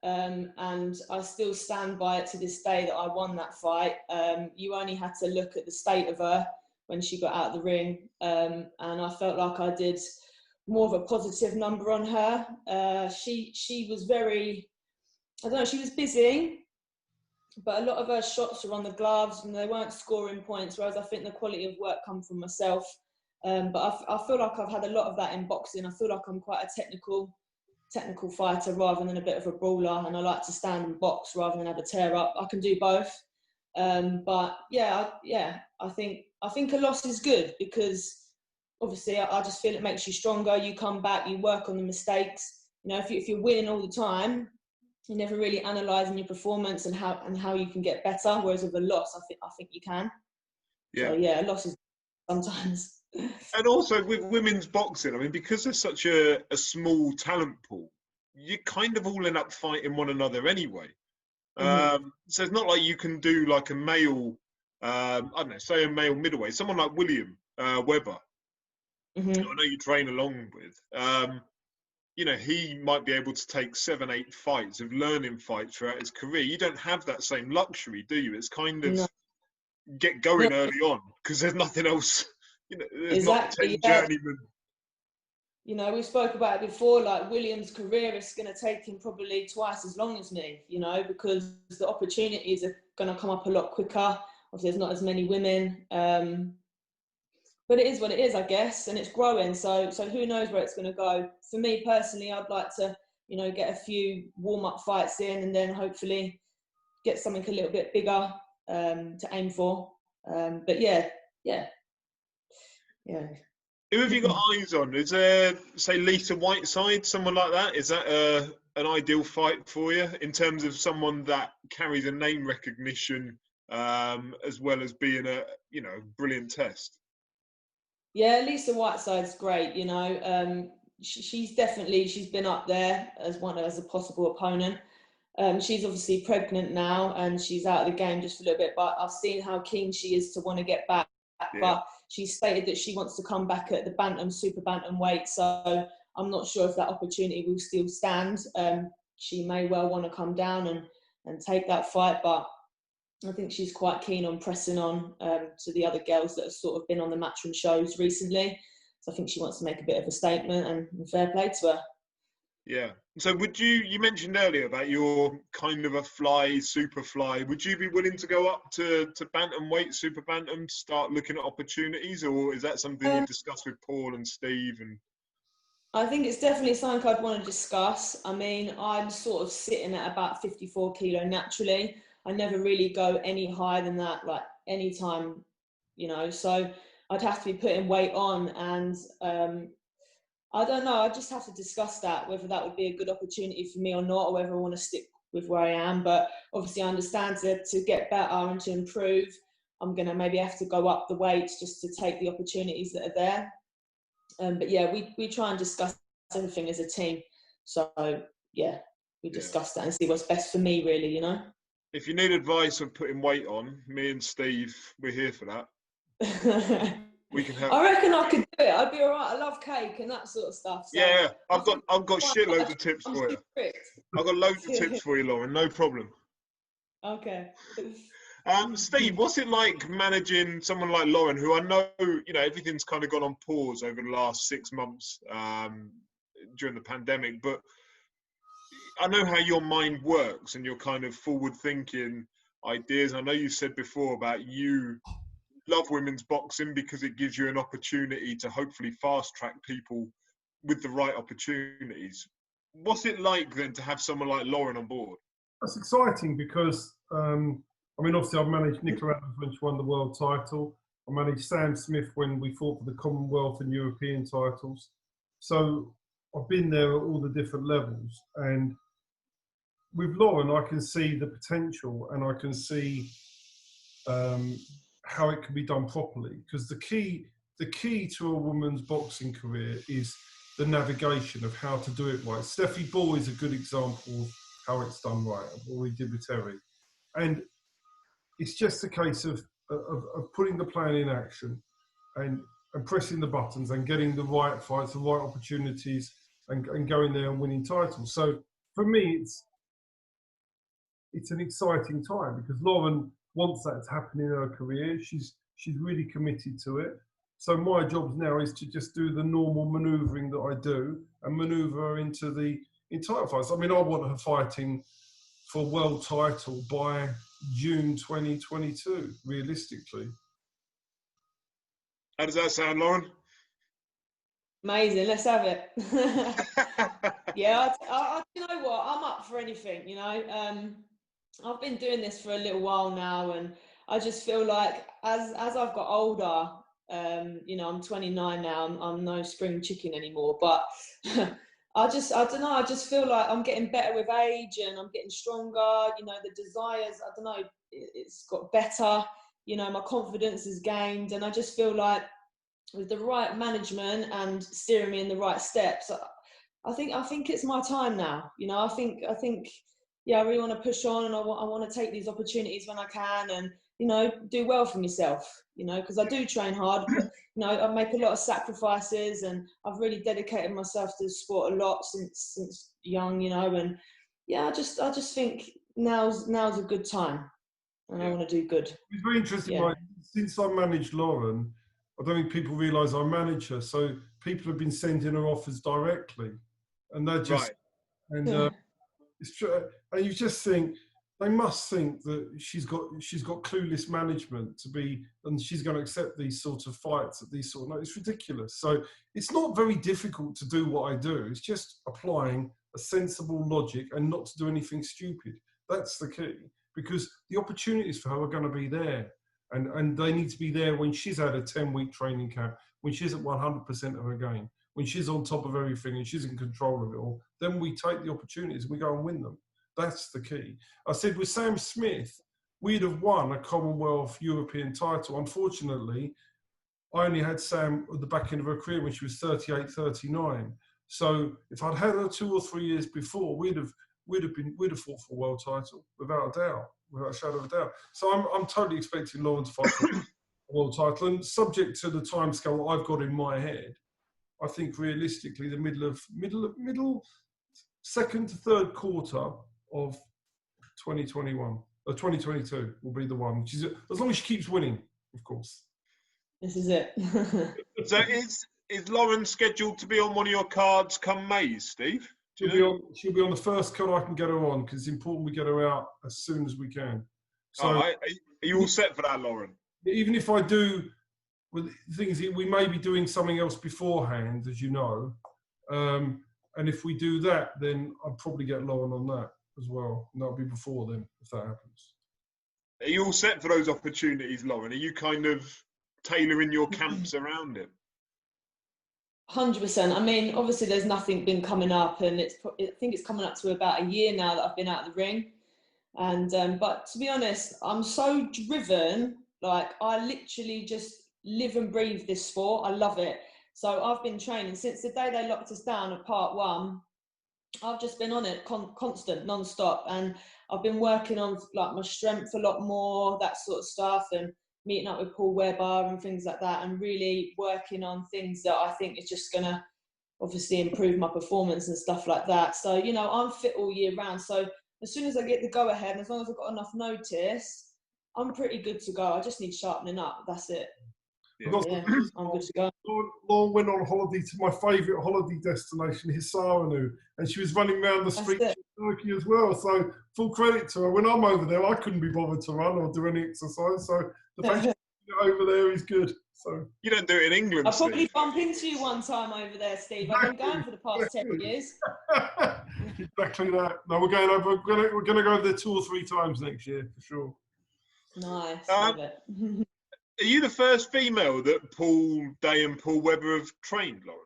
and I still stand by it to this day that I won that fight. You only had to look at the state of her when she got out of the ring, and I felt like I did more of a positive number on her. She was very, I don't know, she was busy, but a lot of her shots were on the gloves and they weren't scoring points, whereas I think the quality of work come from myself. But I feel like I've had a lot of that in boxing. I feel like I'm quite a technical fighter rather than a bit of a brawler, and I like to stand and box rather than have a tear up. I can do both. But I think a loss is good because obviously I just feel it makes you stronger. You come back, you work on the mistakes. You know, if you're winning all the time, you're never really analysing your performance and how you can get better. Whereas with a loss, I think you can. Yeah. So yeah, a loss is sometimes. And also with women's boxing, I mean, because there's such a small talent pool, you kind of all end up fighting one another anyway. So it's not like you can do like a male, I don't know, say a male middleweight, someone like William Webber, I know you train along with. You know, he might be able to take 7-8 fights of learning fights throughout his career. You don't have that same luxury, do you? It's kind of get going early on because there's nothing else. You know, there's exactly, not 10 journeymen. You know, we spoke about it before, like William's career is going to take him probably twice as long as me, you know, because the opportunities are going to come up a lot quicker. Obviously, there's not as many women. But it is what it is, I guess, and it's growing. So who knows where it's going to go. For me personally, I'd like to, you know, get a few warm-up fights in and then hopefully get something a little bit bigger to aim for. But yeah. Who have you got eyes on? Is there, say, Lisa Whiteside, someone like that? Is that an ideal fight for you in terms of someone that carries a name recognition as well as being a, you know, brilliant test? Yeah, Lisa Whiteside's great. You know, she's been up there as a possible opponent. She's obviously pregnant now and she's out of the game just for a little bit, but I've seen how keen she is to want to get back. Yeah. But she stated that she wants to come back at the super bantam weight. So I'm not sure if that opportunity will still stand. She may well want to come down and take that fight, but I think she's quite keen on pressing on to the other girls that have sort of been on the Matchroom shows recently. So I think she wants to make a bit of a statement, and fair play to her. Yeah. So you mentioned earlier about your kind of a super fly. Would you be willing to go up to bantamweight, super bantam, to start looking at opportunities, or is that something you discuss with Paul and Steve? And I think it's definitely something I'd want to discuss. I mean, I'm sort of sitting at about 54 kilo naturally. I never really go any higher than that, like any time, you know. So I'd have to be putting weight on, and I don't know. I just have to discuss that, whether that would be a good opportunity for me or not, or whether I want to stick with where I am. But obviously, I understand to get better and to improve, I'm going to maybe have to go up the weights just to take the opportunities that are there. But yeah, we try and discuss everything as a team. So yeah, we discuss that and see what's best for me, really, you know. If you need advice on putting weight on, me and Steve, we're here for that. We can help. I reckon I could do it. I'd be all right. I love cake and that sort of stuff. So yeah, I've got shitloads of tips for you. I've got loads of tips for you, Lauren. No problem. Okay. Steve, what's it like managing someone like Lauren, who I know, you know, everything's kind of gone on pause over the last 6 months during the pandemic, but I know how your mind works and your kind of forward-thinking ideas. I know you said before about you love women's boxing because it gives you an opportunity to hopefully fast-track people with the right opportunities. What's it like then to have someone like Lauren on board? That's exciting because, I mean, obviously I've managed Nicola Adams when she won the world title. I managed Sam Smith when we fought for the Commonwealth and European titles. So I've been there at all the different levels. And with Lauren, I can see the potential and I can see how it can be done properly. Because the key to a woman's boxing career is the navigation of how to do it right. Steffi Ball is a good example of how it's done right, of what we did with Terry. And it's just a case of putting the plan in action and pressing the buttons and getting the right fights, the right opportunities, and going there and winning titles. So for me, it's an exciting time because Lauren wants that to happen in her career. She's really committed to it. So my job now is to just do the normal manoeuvring that I do and manoeuvre her into the title fights. I mean, I want her fighting for world title by June 2022, realistically. How does that sound, Lauren? Amazing, let's have it. Yeah, you know what? I'm up for anything, you know. I've been doing this for a little while now, and I just feel like as I've got older, you know, I'm 29 now. I'm no spring chicken anymore, but I don't know. I just feel like I'm getting better with age, and I'm getting stronger. You know, the desires. I don't know. It's got better. You know, my confidence is gained, and I just feel like with the right management and steering me in the right steps, I think it's my time now. You know, I think. Yeah, I really want to push on, and I want to take these opportunities when I can, and you know, do well for myself. You know, because I do train hard, but you know, I make a lot of sacrifices, and I've really dedicated myself to the sport a lot since young. You know, and yeah, I just think now's a good time, and I want to do good. It's very interesting. Yeah. Like, since I managed Lauren, I don't think people realise I manage her. So people have been sending her offers directly, and they're just it's true. And you just think they must think that she's got clueless management to be, and she's going to accept these sorts of fights at these sort of nights. It's ridiculous. So it's not very difficult to do what I do. It's just applying a sensible logic and not to do anything stupid. That's the key, because the opportunities for her are going to be there, and they need to be there when she's had a 10-week training camp, when she's at 100% of her game, when she's on top of everything and she's in control of it all. Then we take the opportunities and we go and win them. That's the key. I said with Sam Smith, we'd have won a Commonwealth European title. Unfortunately, I only had Sam at the back end of her career when she was 38, 39. So if I'd had her 2 or 3 years before, we'd have fought for a world title without a doubt, without a shadow of a doubt. So I'm totally expecting Lauren to fight for a world title, and subject to the timescale that I've got in my head, I think realistically the middle second to third quarter of 2021 or 2022 will be the one. Which is, as long as she keeps winning, of course. This is it. So is Lauren scheduled to be on one of your cards come May, Steve? She'll be on the first card I can get her on, because it's important we get her out as soon as we can. So are you all set for that, Lauren? Even if I do, well, the thing is, we may be doing something else beforehand, as you know. And if we do that, then I'd probably get Lauren on that as well. And that'll be before then, if that happens. Are you all set for those opportunities, Lauren? Are you kind of tailoring your camps around it? 100%. I mean, obviously there's nothing been coming up, and I think it's coming up to about a year now that I've been out of the ring. And but to be honest, I'm so driven. Like, I literally just live and breathe this sport. I love it. So I've been training since the day they locked us down at part 1. I've just been on it constant, non-stop, and I've been working on like my strength a lot more, that sort of stuff, and meeting up with Paul Webber and things like that, and really working on things that I think is just going to obviously improve my performance and stuff like that. So, you know, I'm fit all year round. So as soon as I get the go ahead, and as long as I've got enough notice, I'm pretty good to go. I just need sharpening up. That's it. Yeah, I'm good to go. Lauren went on holiday to my favourite holiday destination, Hisaranu, and she was running around the streets of Turkey as well. So full credit to her. When I'm over there, I couldn't be bothered to run or do any exercise. So the fact she's over there is good. So you don't do it in England. I'll probably bump into you one time over there, Steve. I've been going for the past 10 years. Exactly that. No, we're going over. We're going to go over there 2 or 3 times next year for sure. Nice. Love it. Are you the first female that Paul Day and Paul Webber have trained, Lauren?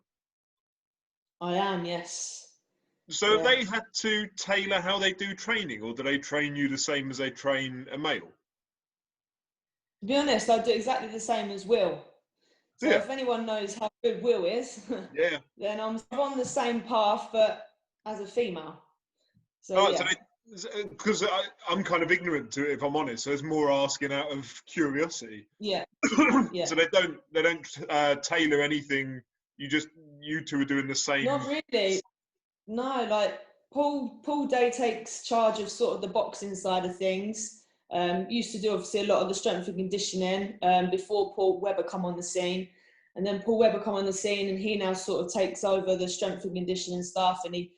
I am, yes. So have they had to tailor how they do training, or do they train you the same as they train a male? To be honest, I do exactly the same as Will. So if anyone knows how good Will is, Yeah. then I'm on the same path, but as a female. So yeah. Because I'm kind of ignorant to it, if I'm honest. So it's more asking out of curiosity. Yeah. Yeah. So they don't tailor anything. You two are doing the same. Not really. No, like Paul Day takes charge of sort of the boxing side of things. Used to do obviously a lot of the strength and conditioning before Paul Webber come on the scene. And then Paul Webber come on the scene and he now sort of takes over the strength and conditioning stuff, and he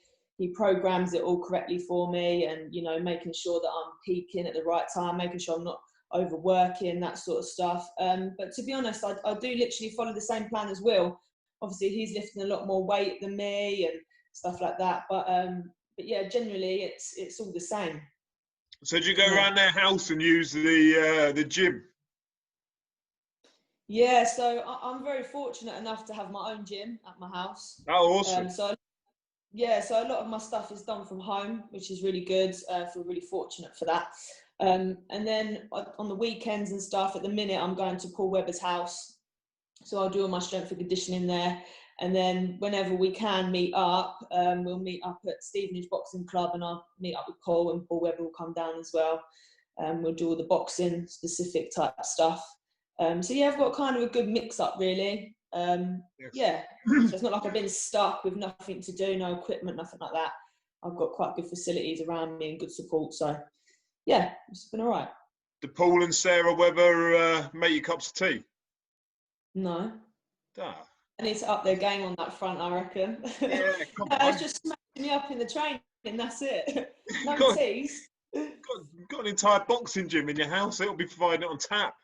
programs it all correctly for me, and, you know, making sure that I'm peaking at the right time, making sure I'm not overworking, that sort of stuff. But to be honest, I do literally follow the same plan as Will. Obviously, he's lifting a lot more weight than me and stuff like that. But yeah, generally it's all the same. So do you go around their house and use the gym? Yeah, so I'm very fortunate enough to have my own gym at my house. Oh, awesome. So a lot of my stuff is done from home, which is really good. I feel really fortunate for that. And then on the weekends and stuff, at the minute, I'm going to Paul Webber's house. So I'll do all my strength and conditioning there. And then whenever we can meet up, we'll meet up at Stevenage Boxing Club, and I'll meet up with Paul, and Paul Webber will come down as well. We'll do all the boxing specific type stuff. So yeah, I've got kind of a good mix up really. Yes. Yeah, so it's not like I've been stuck with nothing to do, no equipment, nothing like that. I've got quite good facilities around me and good support. So yeah, it's been all right. Do Paul and Sarah Webber make you cups of tea? No. Ah. I need to up their game on that front, I reckon. Yeah, come on. I was just smashing me up in the training, and that's it. No teas. Got an entire boxing gym in your house. It'll be providing it on tap.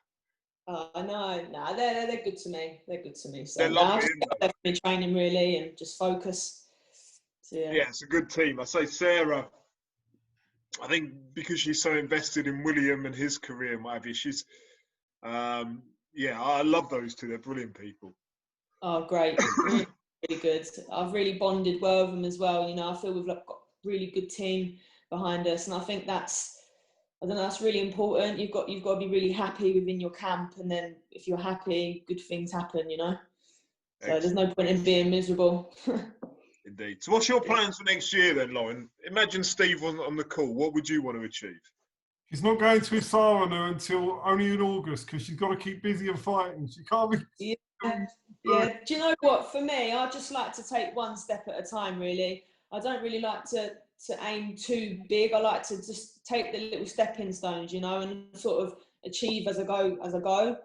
I know. No, they're good to me. They're good to me. So They're lovely, I'll just get training really and just focus. So yeah, it's a good team. I say Sarah, I think because she's so invested in William and his career and what have you, she's, yeah, I love those two. They're brilliant people. Oh, great. Really, really good. I've really bonded well with them as well. You know, I feel we've got a really good team behind us, and I think that's really important. You've got to be really happy within your camp, and then if you're happy, good things happen, you know. So there's no point in being miserable. Indeed. So what's your plans for next year then, Lauren? Imagine Steve wasn't on the call. What would you want to achieve? She's not going to Isaranu until only in August because she's got to keep busy and fighting. She can't be... Yeah. Do you know what? For me, I just like to take one step at a time, really. I don't really like to aim too big. I like to just take the little stepping stones, you know, and sort of achieve as I go.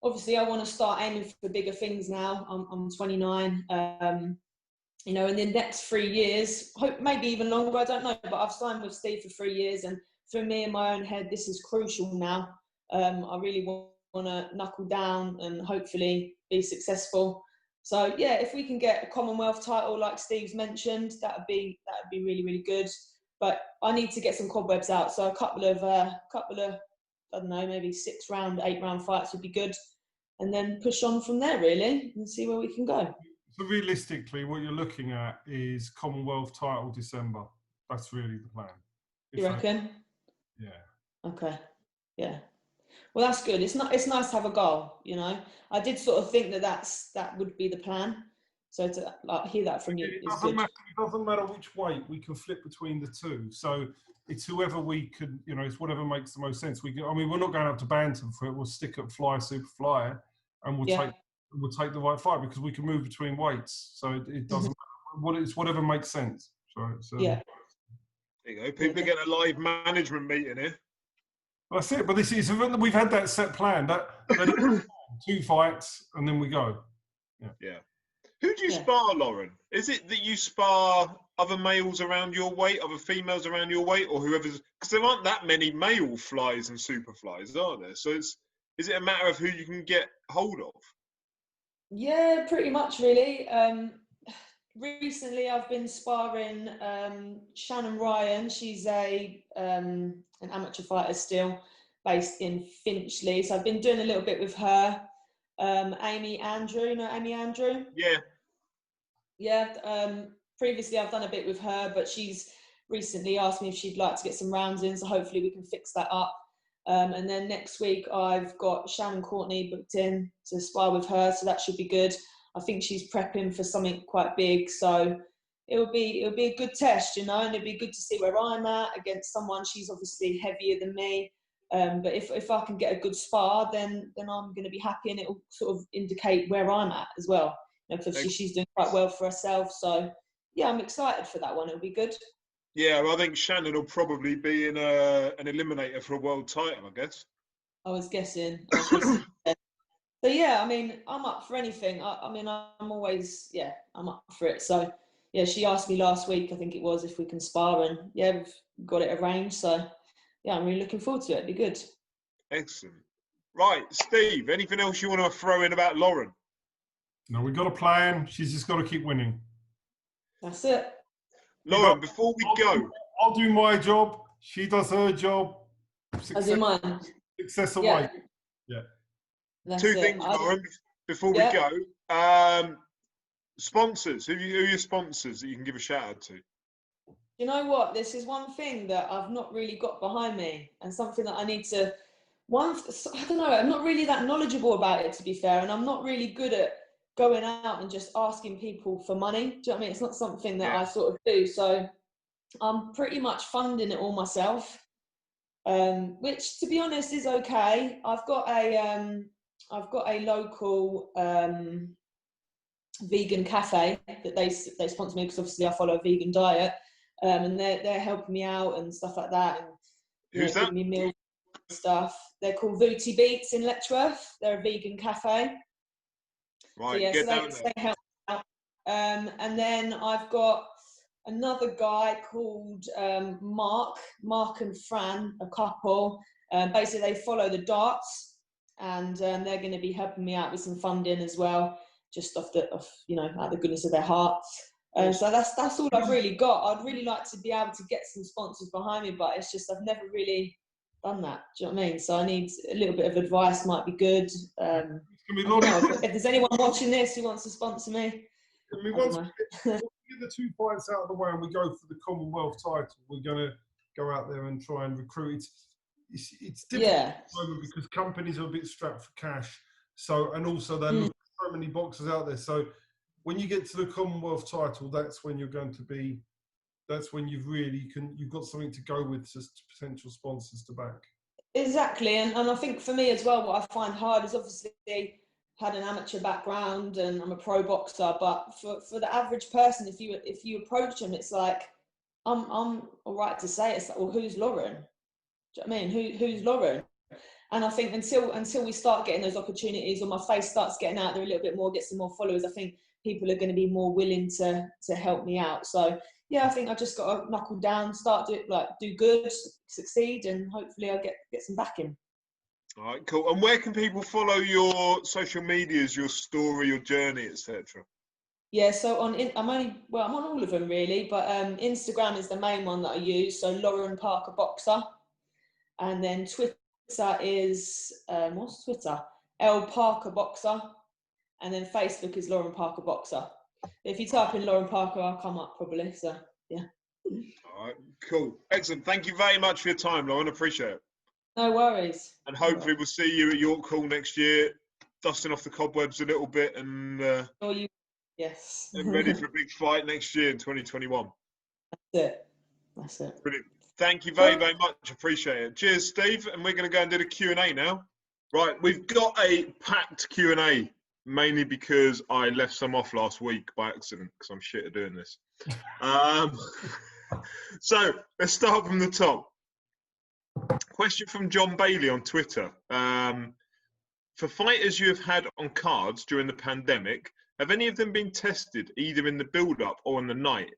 Obviously, I want to start aiming for bigger things now. I'm 29. You know, in the next 3 years, hope maybe even longer, I don't know, but I've signed with Steve for 3 years, and for me in my own head, this is crucial now. I really want to knuckle down and hopefully be successful. So yeah, if we can get a Commonwealth title like Steve's mentioned, that would be really, really good. But I need to get some cobwebs out. So a couple of I don't know, maybe 6-round, 8-round fights would be good, and then push on from there really and see where we can go. So realistically, what you're looking at is Commonwealth title December. That's really the plan. You reckon? Yeah. Okay. Yeah. Well, that's good. It's nice to have a goal, you know. I did sort of think that would be the plan. So to hear that from you is good. It doesn't matter which weight, we can flip between the two. So it's whoever we can, you know, it's whatever makes the most sense. We're not going up to bantam for it. We'll stick at flyer, super flyer, and we'll take the right fight because we can move between weights. So it doesn't matter. It's whatever makes sense. So yeah. There you go. People get a live management meeting here. That's it. But we've had that set plan. That 2 fights and then we go. Yeah. Who do you spar, Lauren? Is it that you spar other males around your weight, other females around your weight, or whoever's? Because there aren't that many male flies and super flies, are there? So is it a matter of who you can get hold of? Yeah, pretty much, really. Recently, I've been sparring Shannon Ryan. She's an amateur fighter still, based in Finchley. So I've been doing a little bit with her. Amy Andrew, you know Amy Andrew? Yeah. Yeah. Previously, I've done a bit with her, but she's recently asked me if she'd like to get some rounds in. So hopefully, we can fix that up. And then next week I've got Shannon Courtney booked in to spar with her, so that should be good. I think she's prepping for something quite big, so it'll be a good test, you know, and it'll be good to see where I'm at against someone. She's obviously heavier than me, but if I can get a good spar, then I'm going to be happy, and it'll sort of indicate where I'm at as well. You know, because she's doing quite well for herself, so yeah, I'm excited for that one. It'll be good. Yeah, well, I think Shannon will probably be in an eliminator for a world title, I guess. I was guessing. Yeah. So yeah, I mean, I'm up for anything. I mean, I'm always, yeah, I'm up for it. So yeah, she asked me last week, I think it was, if we can spar, and yeah, we've got it arranged. So yeah, I'm really looking forward to it. It'll be good. Excellent. Right, Steve, anything else you want to throw in about Lauren? No, we've got a plan. She's just got to keep winning. That's it. Lauren, before we go, I'll do my job. She does her job. I'll do mine. Success away. Yeah. That's two it. things, Lauren, before we go. Sponsors. Who are your sponsors that you can give a shout out to? You know what? This is one thing that I've not really got behind me, and something that I need to. I don't know. I'm not really that knowledgeable about it, to be fair, and I'm not really good at going out and just asking people for money. Do you know what I mean? It's not something that I sort of do. So I'm pretty much funding it all myself, which, to be honest, is okay. I've got a local vegan cafe that they sponsor me, because obviously I follow a vegan diet, and they're helping me out and stuff like that, and Who's that? giving me meals and stuff. They're called Vooty Beats in Letchworth. They're a vegan cafe. Right, So, yeah, get down they there. help me out. And then I've got another guy called Mark and Fran, a couple. Basically, they follow the darts, and they're going to be helping me out with some funding as well, just out of the goodness of their hearts. So that's all I've really got. I'd really like to be able to get some sponsors behind me, but it's just I've never really done that. Do you know what I mean? So I need a little bit of advice. Might be good. If there's anyone watching this who wants to sponsor me, I mean, once we get the 2 fights out of the way and we go for the Commonwealth title, we're going to go out there and try and recruit. It's difficult at the moment because companies are a bit strapped for cash. So, and also they're looking at so many boxers out there. So when you get to the Commonwealth title, that's when you're going to be, that's when you've got something to go with, just potential sponsors to back. Exactly, and I think for me as well, what I find hard is obviously had an amateur background and I'm a pro boxer, but for the average person, if you approach them, it's like I'm all right to say it's like, well, who's Lauren? Do you know what I mean? Who's Lauren? And I think until we start getting those opportunities, or my face starts getting out there a little bit more, get some more followers, I think people are going to be more willing to help me out. So yeah, I think I've just got to knuckle down, do good, succeed, and hopefully I'll get some backing. All right, cool. And where can people follow your social medias, your story, your journey, etc.? Yeah, so I'm on all of them really, but Instagram is the main one that I use. So Lauren Parker Boxer, and then Twitter is what's Twitter? L Parker Boxer, and then Facebook is Lauren Parker Boxer. If you type in Lauren Parker, I'll come up probably. So yeah. All right, cool, excellent. Thank you very much for your time, Lauren. Appreciate it. No worries. And hopefully we'll see you at York Hall next year, dusting off the cobwebs a little bit, and yes, and ready for a big fight next year in 2021. That's it. Brilliant. Thank you very, very much. Appreciate it. Cheers, Steve. And we're going to go and do the Q&A now. Right, we've got a packed Q&A, mainly because I left some off last week by accident, because I'm shit at doing this. So let's start from the top. Question from John Bailey on Twitter. For fighters you have had on cards during the pandemic, have any of them been tested either in the build-up or on the night?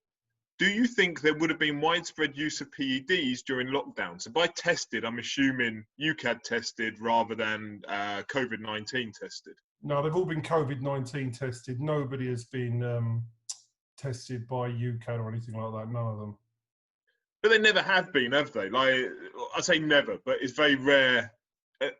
Do you think there would have been widespread use of PEDs during lockdown? So by tested, I'm assuming UCAD tested rather than COVID-19 tested. No, they've all been COVID-19 tested. Nobody has been tested by UCAD or anything like that. None of them. But they never have been, have they? Like, I say never, but it's very rare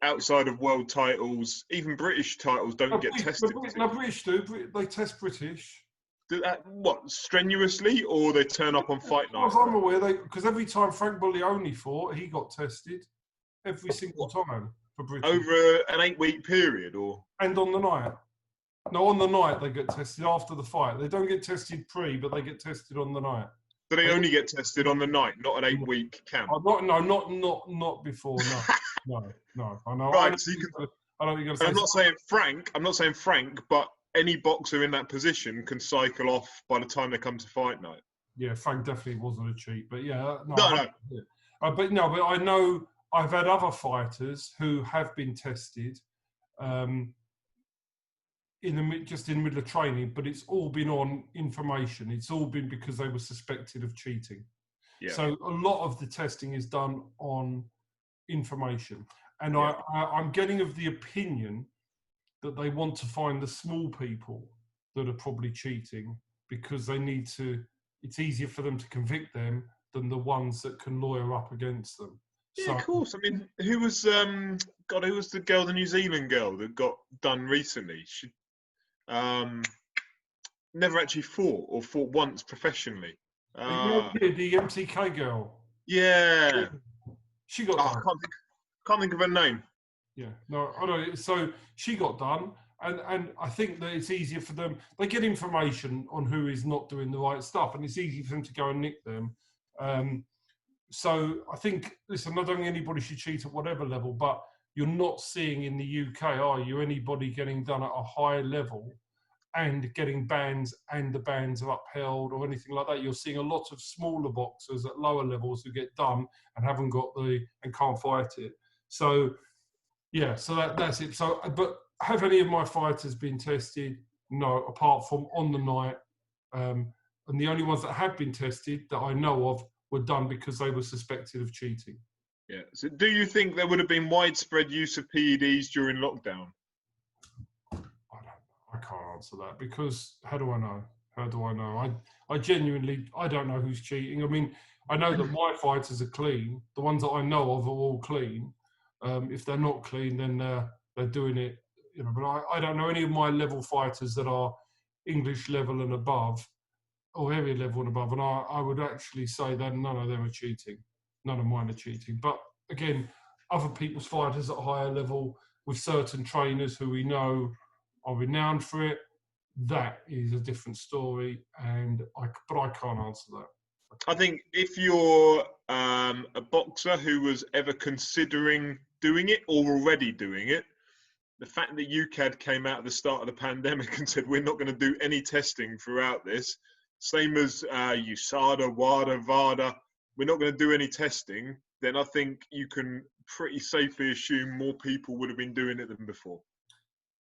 outside of world titles. Even British titles don't get tested. No, British do. They test British. Do that, what, strenuously, or they turn up on fight night? I'm aware, because every time Frank Buglioni fought, he got tested. every single time for British. Over an 8-week period, or? And on the night. No, on the night they get tested after the fight. They don't get tested pre, but they get tested on the night. So they only get tested on the night, not an 8-week camp. Not before. No. I know. Right. I know what you're going to say. I'm not saying Frank, but any boxer in that position can cycle off by the time they come to fight night. Yeah, Frank definitely wasn't a cheat, but yeah, No. But I know I've had other fighters who have been tested, in the middle of training, but it's all been on information. It's all been because they were suspected of cheating. Yeah. So a lot of the testing is done on information, and I'm getting of the opinion that they want to find the small people that are probably cheating because they need to. It's easier for them to convict them than the ones that can lawyer up against them. Yeah, of course. I mean, who was the girl, the New Zealand girl that got done recently? She never actually fought or fought once professionally. The MTK girl. Yeah. She got done. Can't think of her name. Yeah, no, I know. So she got done, and I think that it's easier for them. They get information on who is not doing the right stuff, and it's easy for them to go and nick them. So I think, listen, I don't think anybody should cheat at whatever level, but you're not seeing in the UK, are you, anybody getting done at a high level and getting bans and the bans are upheld or anything like that. You're seeing a lot of smaller boxers at lower levels who get done and haven't got and can't fight it. So, yeah, so that's it. So, but have any of my fighters been tested? No, apart from on the night. And the only ones that have been tested that I know of were done because they were suspected of cheating. Yeah. So do you think there would have been widespread use of PEDs during lockdown? I can't answer that because how do I know? I genuinely, I don't know who's cheating. I mean, I know that my fighters are clean. The ones that I know of are all clean. If they're not clean, then they're doing it. But I don't know any of my level fighters that are English level and above or area level and above. And I would actually say that none of them are cheating. None of mine are cheating. But again, other people's fighters at a higher level with certain trainers who we know are renowned for it, that is a different story. But I can't answer that. I think if you're a boxer who was ever considering doing it or already doing it, the fact that UKAD came out at the start of the pandemic and said, we're not going to do any testing throughout this, same as USADA, WADA, VADA, we're not going to do any testing, then I think you can pretty safely assume more people would have been doing it than before.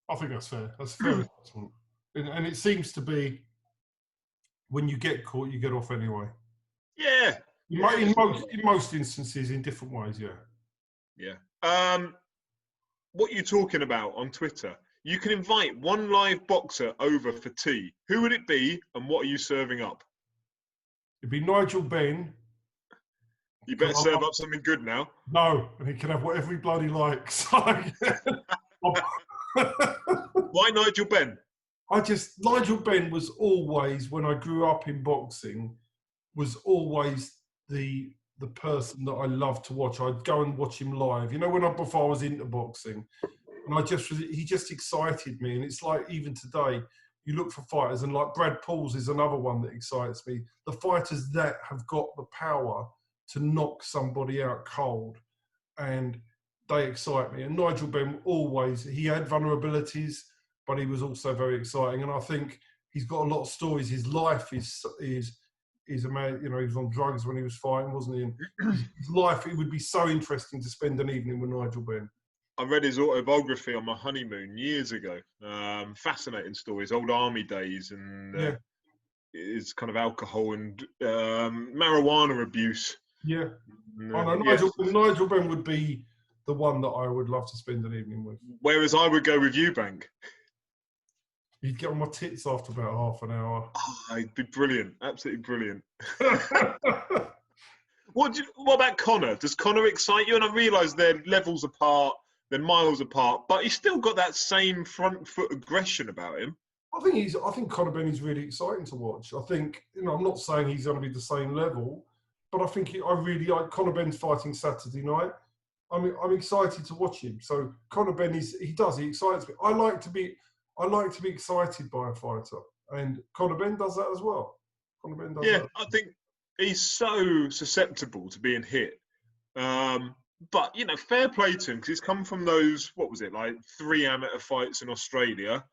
I think that's fair. That's fair. And it seems to be when you get caught, you get off anyway. Yeah. In most instances, in different ways, yeah. Yeah. What you're talking about on Twitter, you can invite one live boxer over for tea. Who would it be and what are you serving up? It'd be Nigel Benn. You better serve up something good now. No, and he can have whatever he bloody likes. Why Nigel Benn? Nigel Benn was always, when I grew up in boxing, was always the person that I loved to watch. I'd go and watch him live. Before I was into boxing, and he just excited me. And it's like even today, you look for fighters, and like Brad Pauls is another one that excites me. The fighters that have got the power to knock somebody out cold, and they excite me. And Nigel Benn he had vulnerabilities, but he was also very exciting. And I think he's got a lot of stories. His life is a man. He was on drugs when he was fighting, wasn't he? And his life, it would be so interesting to spend an evening with Nigel Benn. I read his autobiography on my honeymoon years ago. Fascinating stories, old army days, and his kind of alcohol and marijuana abuse. Yeah. Nigel Benn would be the one that I would love to spend an evening with. Whereas I would go with Eubank. You'd get on my tits after about half an hour. Oh, it'd be brilliant. Absolutely brilliant. What about Conor? Does Conor excite you? And I realise they're levels apart, they're miles apart, but he's still got that same front foot aggression about him. I think Conor Benn is really exciting to watch. I think, I'm not saying he's going to be the same level, but I think I really like Conor Benn's fighting Saturday night. I'm excited to watch him. So Conor Benn he excites me. I like to be excited by a fighter, and Conor Benn does that as well. Conor Benn does that. I think he's so susceptible to being hit. But fair play to him, because he's come from those, what was it, like 3 amateur fights in Australia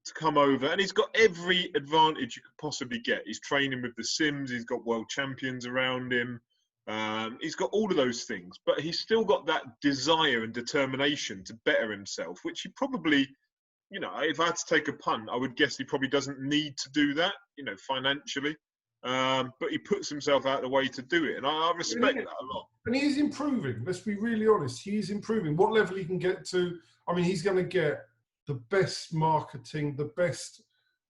to come over, and he's got every advantage you could possibly get. He's training with the Sims, he's got world champions around him, he's got all of those things, but he's still got that desire and determination to better himself, which he probably, if I had to take a punt, I would guess he probably doesn't need to do that, financially. But he puts himself out of the way to do it, and I respect that a lot. And he is improving. Let's be really honest. He is improving. What level he can get to, I mean, he's going to get the best marketing, the best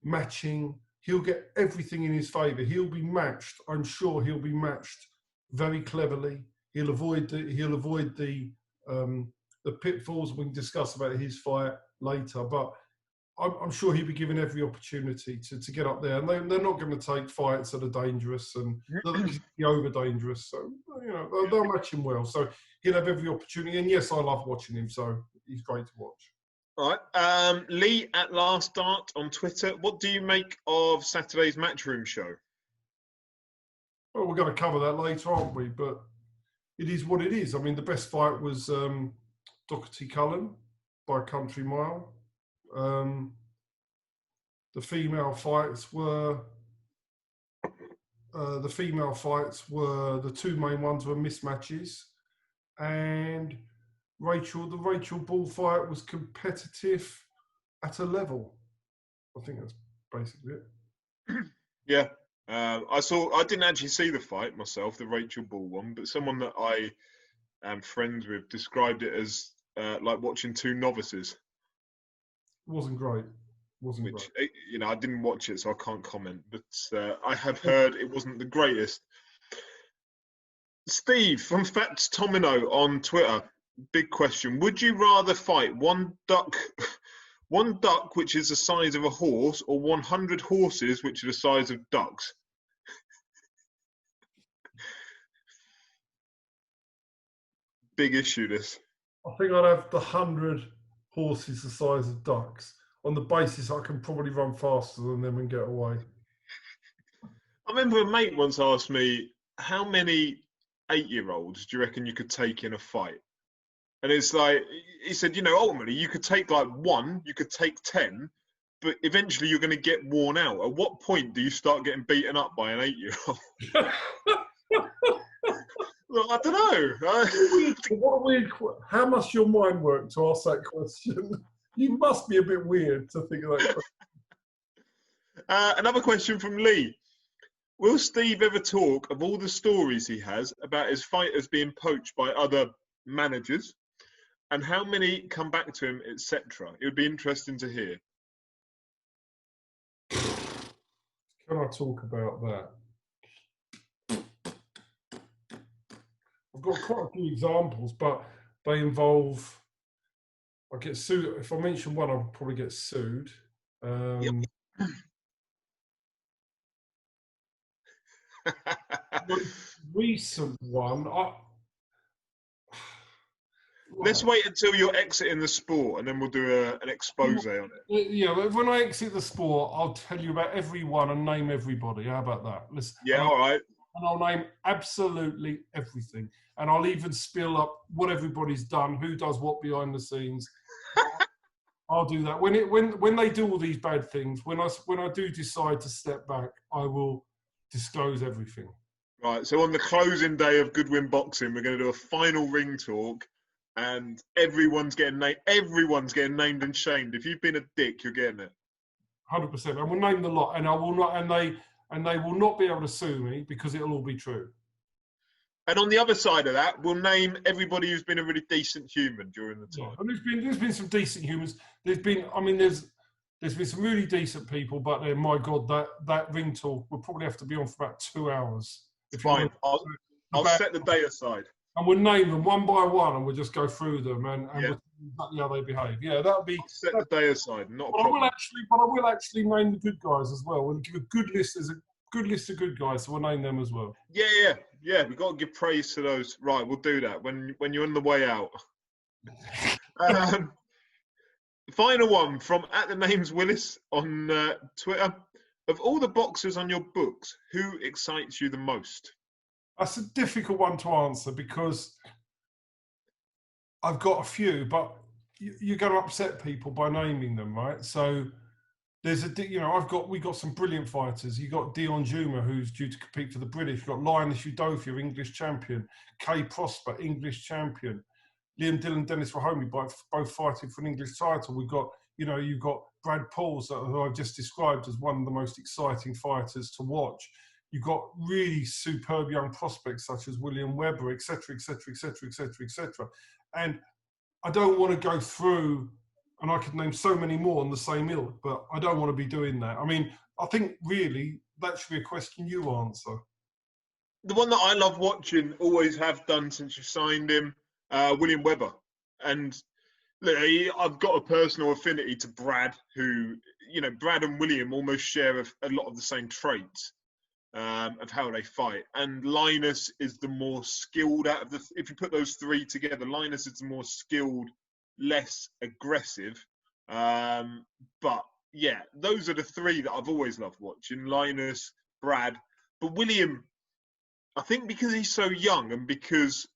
matching. He'll get everything in his favour. He'll be matched. I'm sure he'll be matched very cleverly. He'll avoid the pitfalls. We can discuss about his fight later, but I'm sure he'll be given every opportunity to get up there, and they're not going to take fights that are dangerous and over dangerous. So they'll match him well. So he'll have every opportunity. And yes, I love watching him. So he's great to watch. All right, Lee at Last Start on Twitter. What do you make of Saturday's Matchroom show? Well, we're going to cover that later, aren't we? But it is what it is. I mean, the best fight was Doherty Cullen by a country mile. The female fights were the two main ones were mismatches, and the Rachel Ball fight was competitive at a level. I think that's basically it. Yeah, I didn't actually see the fight myself, the Rachel Ball one, but someone that I am friends with described it as like watching two novices. Wasn't great. I didn't watch it, so I can't comment. But I have heard it wasn't the greatest. Steve from Fats Tomino on Twitter. Big question: would you rather fight one duck which is the size of a horse, or 100 horses which are the size of ducks? Big issue, this. I think I'd have the 100 horses the size of ducks, on the basis I can probably run faster than them and get away. I remember a mate once asked me, how many 8-year-olds do you reckon you could take in a fight? And it's like, he said, ultimately you could take like 1, you could take 10, but eventually you're going to get worn out. At what point do you start getting beaten up by an 8-year-old? Well, I don't know. What a weird. How must your mind work to ask that question? You must be a bit weird to think of that question. Another question from Lee. Will Steve ever talk of all the stories he has about his fighters being poached by other managers, and how many come back to him, etc.? It would be interesting to hear. Can I talk about that? I've got quite a few examples, but they involve. I get sued. If I mention one, I'll probably get sued. Yep. Recent one. Let's wait until you're exiting the sport, and then we'll do an expose on it. Yeah, when I exit the sport, I'll tell you about everyone and name everybody. How about that? All right. And I'll name absolutely everything. And I'll even spill up what everybody's done, who does what behind the scenes. I'll do that. When they do all these bad things, when I do decide to step back, I will disclose everything. Right. So on the closing day of Goodwin Boxing, we're going to do a final ring talk, and everyone's getting named and shamed. If you've been a dick, you're getting it. 100%. I will name the lot, and I will not, and they will not be able to sue me because it'll all be true. And on the other side of that, we'll name everybody who's been a really decent human during the time. Yeah. And there's been some decent humans. There's been some really decent people, but then, my God, that ring talk will probably have to be on for about 2 hours. Fine. I'll set the day aside. And we'll name them one by one, and we'll just go through them and we'll see exactly how they behave. Yeah, that'll be. I'll set the day aside. Not a problem. I will actually name the good guys as well. We'll give a good list. There's good list of good guys, so we'll name them as well. Yeah. We've got to give praise to those. Right, we'll do that when you're on the way out. Final one from @the_names_Willis on Twitter. Of all the boxers on your books, who excites you the most? That's a difficult one to answer because I've got a few, but you're going to upset people by naming them, right? So there's we've got some brilliant fighters. You've got Dion Juma, who's due to compete for the British. You've got Linus Udofia, English champion. Kay Prosper, English champion. Liam Dillon, Dennis Rahomi, both fighting for an English title. We've got, you've got Brad Pauls, who I've just described as one of the most exciting fighters to watch. You've got really superb young prospects such as William Webber, etc., etc., etc., etc., etc. And I don't want to go through, and I could name so many more on the same ilk, but I don't want to be doing that. I mean, I think really that should be a question you answer. The one that I love watching, always have done since you signed him, William Webber. And look, I've got a personal affinity to Brad, who, Brad and William almost share a lot of the same traits of how they fight. And Linus is the more skilled out of if you put those three together, Linus is the more skilled, less aggressive. But yeah, those are the three that I've always loved watching: Linus, Brad. But William, I think because he's so young and because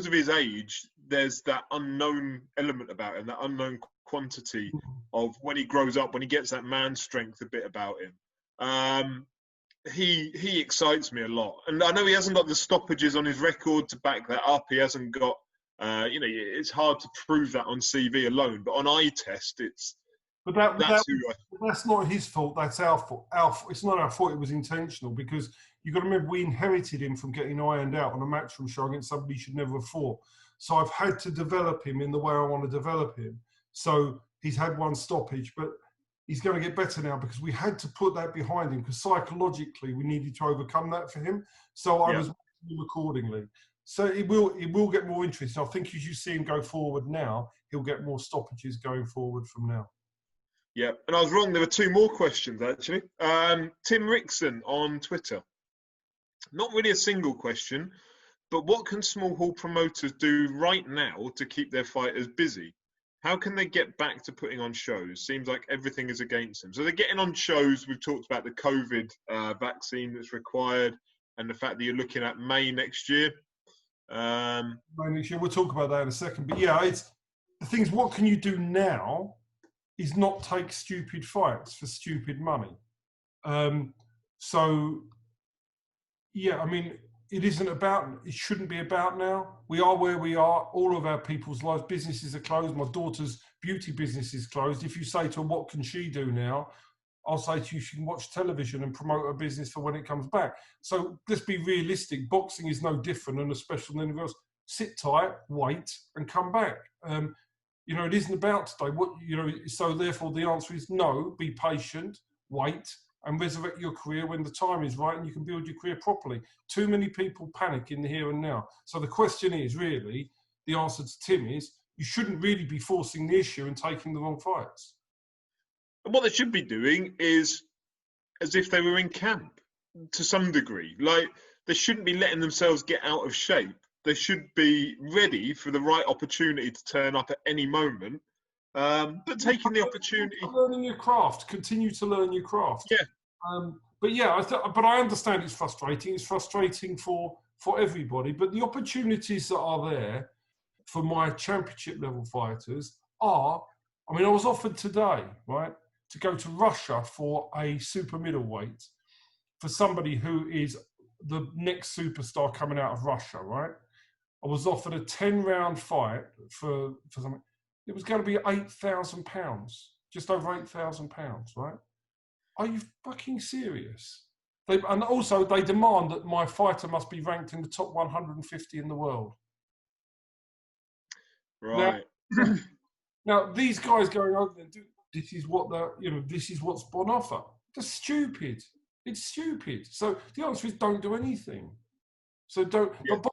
of his age, there's that unknown element about him, that unknown quantity of when he grows up, when he gets that man strength a bit about him. He excites me a lot. And I know he hasn't got the stoppages on his record to back that up. He hasn't got, it's hard to prove that on CV alone, but on eye test, that's not his fault. That's our fault. It's not our fault. It was intentional because you've got to remember we inherited him from getting ironed out on a Matchroom show against somebody he should never have fought. So I've had to develop him in the way I want to develop him. So he's had one stoppage, but he's going to get better now because we had to put that behind him because psychologically we needed to overcome that for him. So I was working him accordingly. So it will get more interesting. I think as you see him go forward now, he'll get more stoppages going forward from now. Yeah, and I was wrong. There were two more questions, actually. Tim Rickson on Twitter. Not really a single question, but what can small hall promoters do right now to keep their fighters busy? How can they get back to putting on shows? Seems like everything is against them. So they're getting on shows. We've talked about the COVID vaccine that's required and the fact that you're looking at May next year. May next year. We'll talk about that in a second. But yeah, the thing is, what can you do now is not take stupid fights for stupid money. So, yeah, I mean, it shouldn't be about now. We are where we are. All of our people's lives, businesses are closed. My daughter's beauty business is closed. If you say to her, what can she do now? I'll say to you, she can watch television and promote her business for when it comes back. So let's be realistic. Boxing is no different and as special than anything else. Sit tight, wait, and come back. It isn't about today. So therefore the answer is no, be patient, wait, and resurrect your career when the time is right and you can build your career properly. Too many people panic in the here and now. So the question is really, the answer to Tim is, you shouldn't really be forcing the issue and taking the wrong fights. And what they should be doing is as if they were in camp to some degree. Like, they shouldn't be letting themselves get out of shape. They should be ready for the right opportunity to turn up at any moment. But taking the opportunity, learning your craft, continue to learn your craft. Yeah. But yeah, but I understand it's frustrating. It's frustrating for everybody. But the opportunities that are there for my championship level fighters are. I mean, I was offered today, right, to go to Russia for a super middleweight for somebody who is the next superstar coming out of Russia, right? I was offered a 10-round fight for something. It was going to be £8,000, just over £8,000, right? Are you fucking serious? And also, they demand that my fighter must be ranked in the top 150 in the world. Right. Now these guys going over there, this is what this is what's on offer. That's stupid. It's stupid. So the answer is don't do anything. So don't. Yeah. But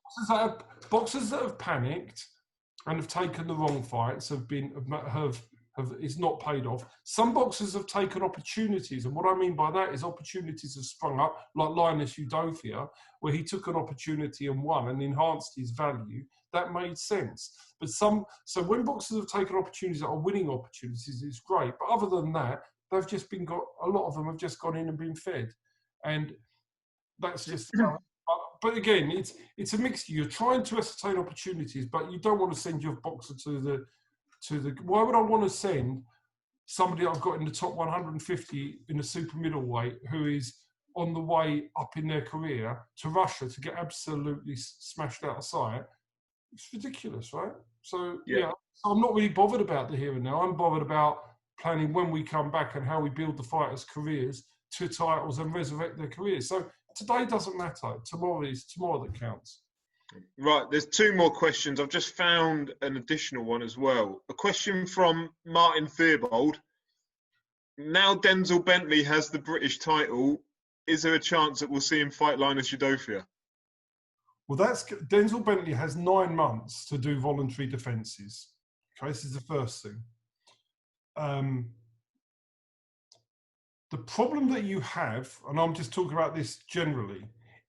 boxers that have panicked and have taken the wrong fights have it's not paid off. Some boxers have taken opportunities, and what I mean by that is opportunities have sprung up, like Linus Udofia, where he took an opportunity and won and enhanced his value. That made sense. But so when boxers have taken opportunities that are winning opportunities, it's great. But other than that, they've just a lot of them have just gone in and been fed, and that's just. But again, it's a mixture. You're trying to ascertain opportunities, but you don't want to send your boxer to the. Why would I want to send somebody I've got in the top 150 in the super middleweight who is on the way up in their career to Russia to get absolutely smashed out of sight? It's ridiculous, right? So yeah, I'm not really bothered about the here and now. I'm bothered about planning when we come back and how we build the fighters' careers to titles and resurrect their careers. So today doesn't matter. Tomorrow that counts. Right, there's two more questions. I've just found an additional one as well. A question from Martin Theobald. Now Denzel Bentley has the British title. Is there a chance that we'll see him fight Linus Udofia? Well, Denzel Bentley has 9 months to do voluntary defences. Okay, this is the first thing. The problem that you have, and I'm just talking about this generally,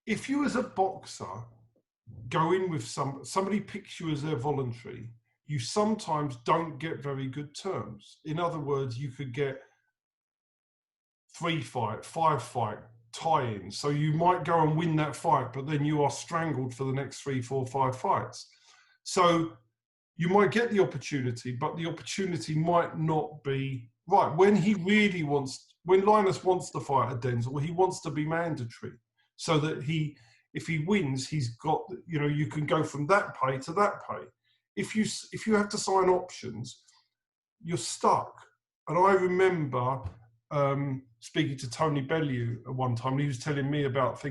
if you as a boxer go in with somebody picks you as their voluntary, you sometimes don't get very good terms. In other words, you could get 3-fight, 5-fight tie-ins. So you might go and win that fight, but then you are strangled for the next 3, 4, 5 fights. So you might get the opportunity, but the opportunity might not be right. When Linus wants to fight at Denzel, he wants to be mandatory so that if he wins, he's got, you can go from that pay to that pay. If you have to sign options, you're stuck. And I remember speaking to Tony Bellew at one time, and he was telling me about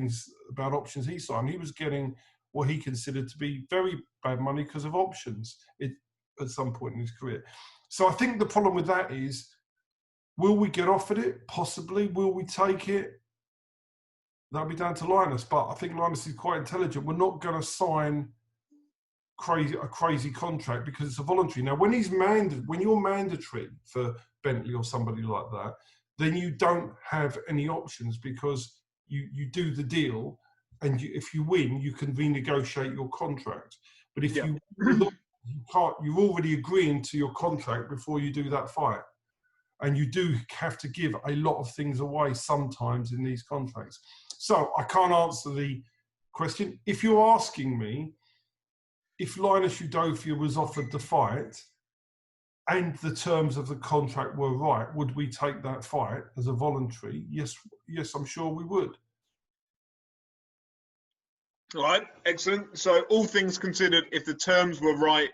options he signed. He was getting what he considered to be very bad money because of options at some point in his career. So I think the problem with that is, will we get offered it? Possibly. Will we take it? That'll be down to Linus, but I think Linus is quite intelligent. We're not going to sign a crazy contract because it's a voluntary. Now, when you're mandatory for Bentley or somebody like that, then you don't have any options because you do the deal, and if you win, you can renegotiate your contract. But if you can't, you're already agreeing to your contract before you do that fight. And you do have to give a lot of things away sometimes in these contracts. So I can't answer the question. If you're asking me if Linus Udofia was offered the fight and the terms of the contract were right, would we take that fight as a voluntary? Yes, I'm sure we would. All right, excellent. So all things considered, if the terms were right,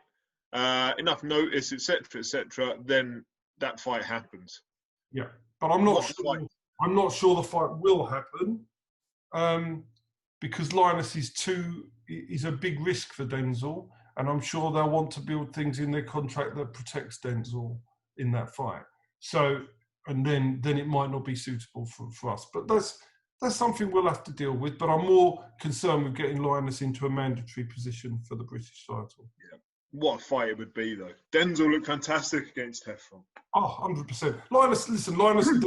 enough notice, etc., then that fight happens. Yeah, but I'm not sure the fight will happen because Linus is a big risk for Denzel, and I'm sure they'll want to build things in their contract that protects Denzel in that fight. So, and then it might not be suitable for us. But that's something we'll have to deal with. But I'm more concerned with getting Linus into a mandatory position for the British title. Yeah. What a fight it would be, though. Denzel looked fantastic against Heffron. Oh, 100%. Linus would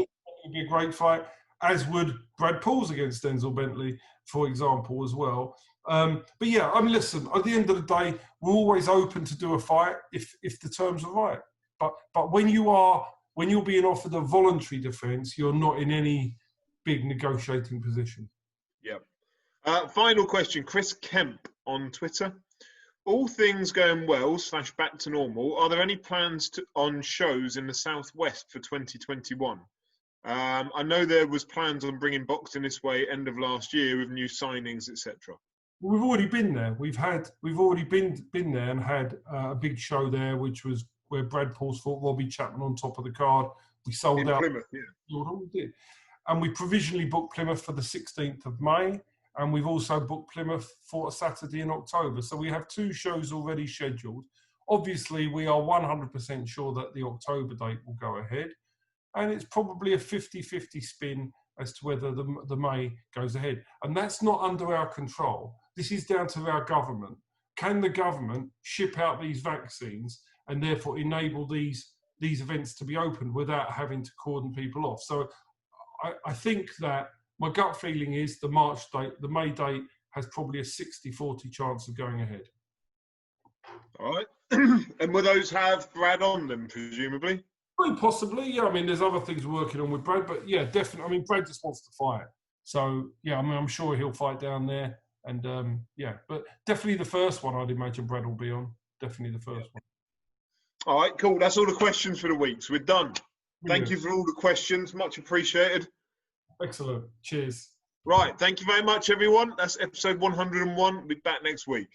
be a great fight, as would Brad Pauls against Denzel Bentley, for example, as well. But yeah, listen, at the end of the day, we're always open to do a fight if the terms are right. But when you're being offered a voluntary defence, you're not in any big negotiating position. Yeah. Final question, Chris Kemp on Twitter. All things going well / back to normal, are there any plans on shows in the Southwest for 2021? I know there was plans on bringing boxing this way end of last year with new signings, etc. We've already been there. We've already been there and had a big show there, which was where Brad Pauls fought Robbie Chapman on top of the card. We sold out. Plymouth, yeah. We did. And we provisionally booked Plymouth for the 16th of May. And we've also booked Plymouth for a Saturday in October. So we have 2 shows already scheduled. Obviously, we are 100% sure that the October date will go ahead. And it's probably a 50-50 spin as to whether the May goes ahead. And that's not under our control. This is down to our government. Can the government ship out these vaccines and therefore enable these these events to be opened without having to cordon people off. So I think that my gut feeling is the May date has probably a 60-40 chance of going ahead. All right. And will those have Brad on them, presumably? Very possibly, yeah. I mean, there's other things we're working on with Brad, but yeah, definitely. I mean, Brad just wants to fight. So, yeah, I mean, I'm sure he'll fight down there. And, yeah, but definitely the first one I'd imagine Brad will be on. Definitely the first one. All right, cool. That's all the questions for the week. So we're done. Thank you for all the questions. Much appreciated. Excellent. Cheers. Right. Thank you very much, everyone. That's episode 101. We'll be back next week.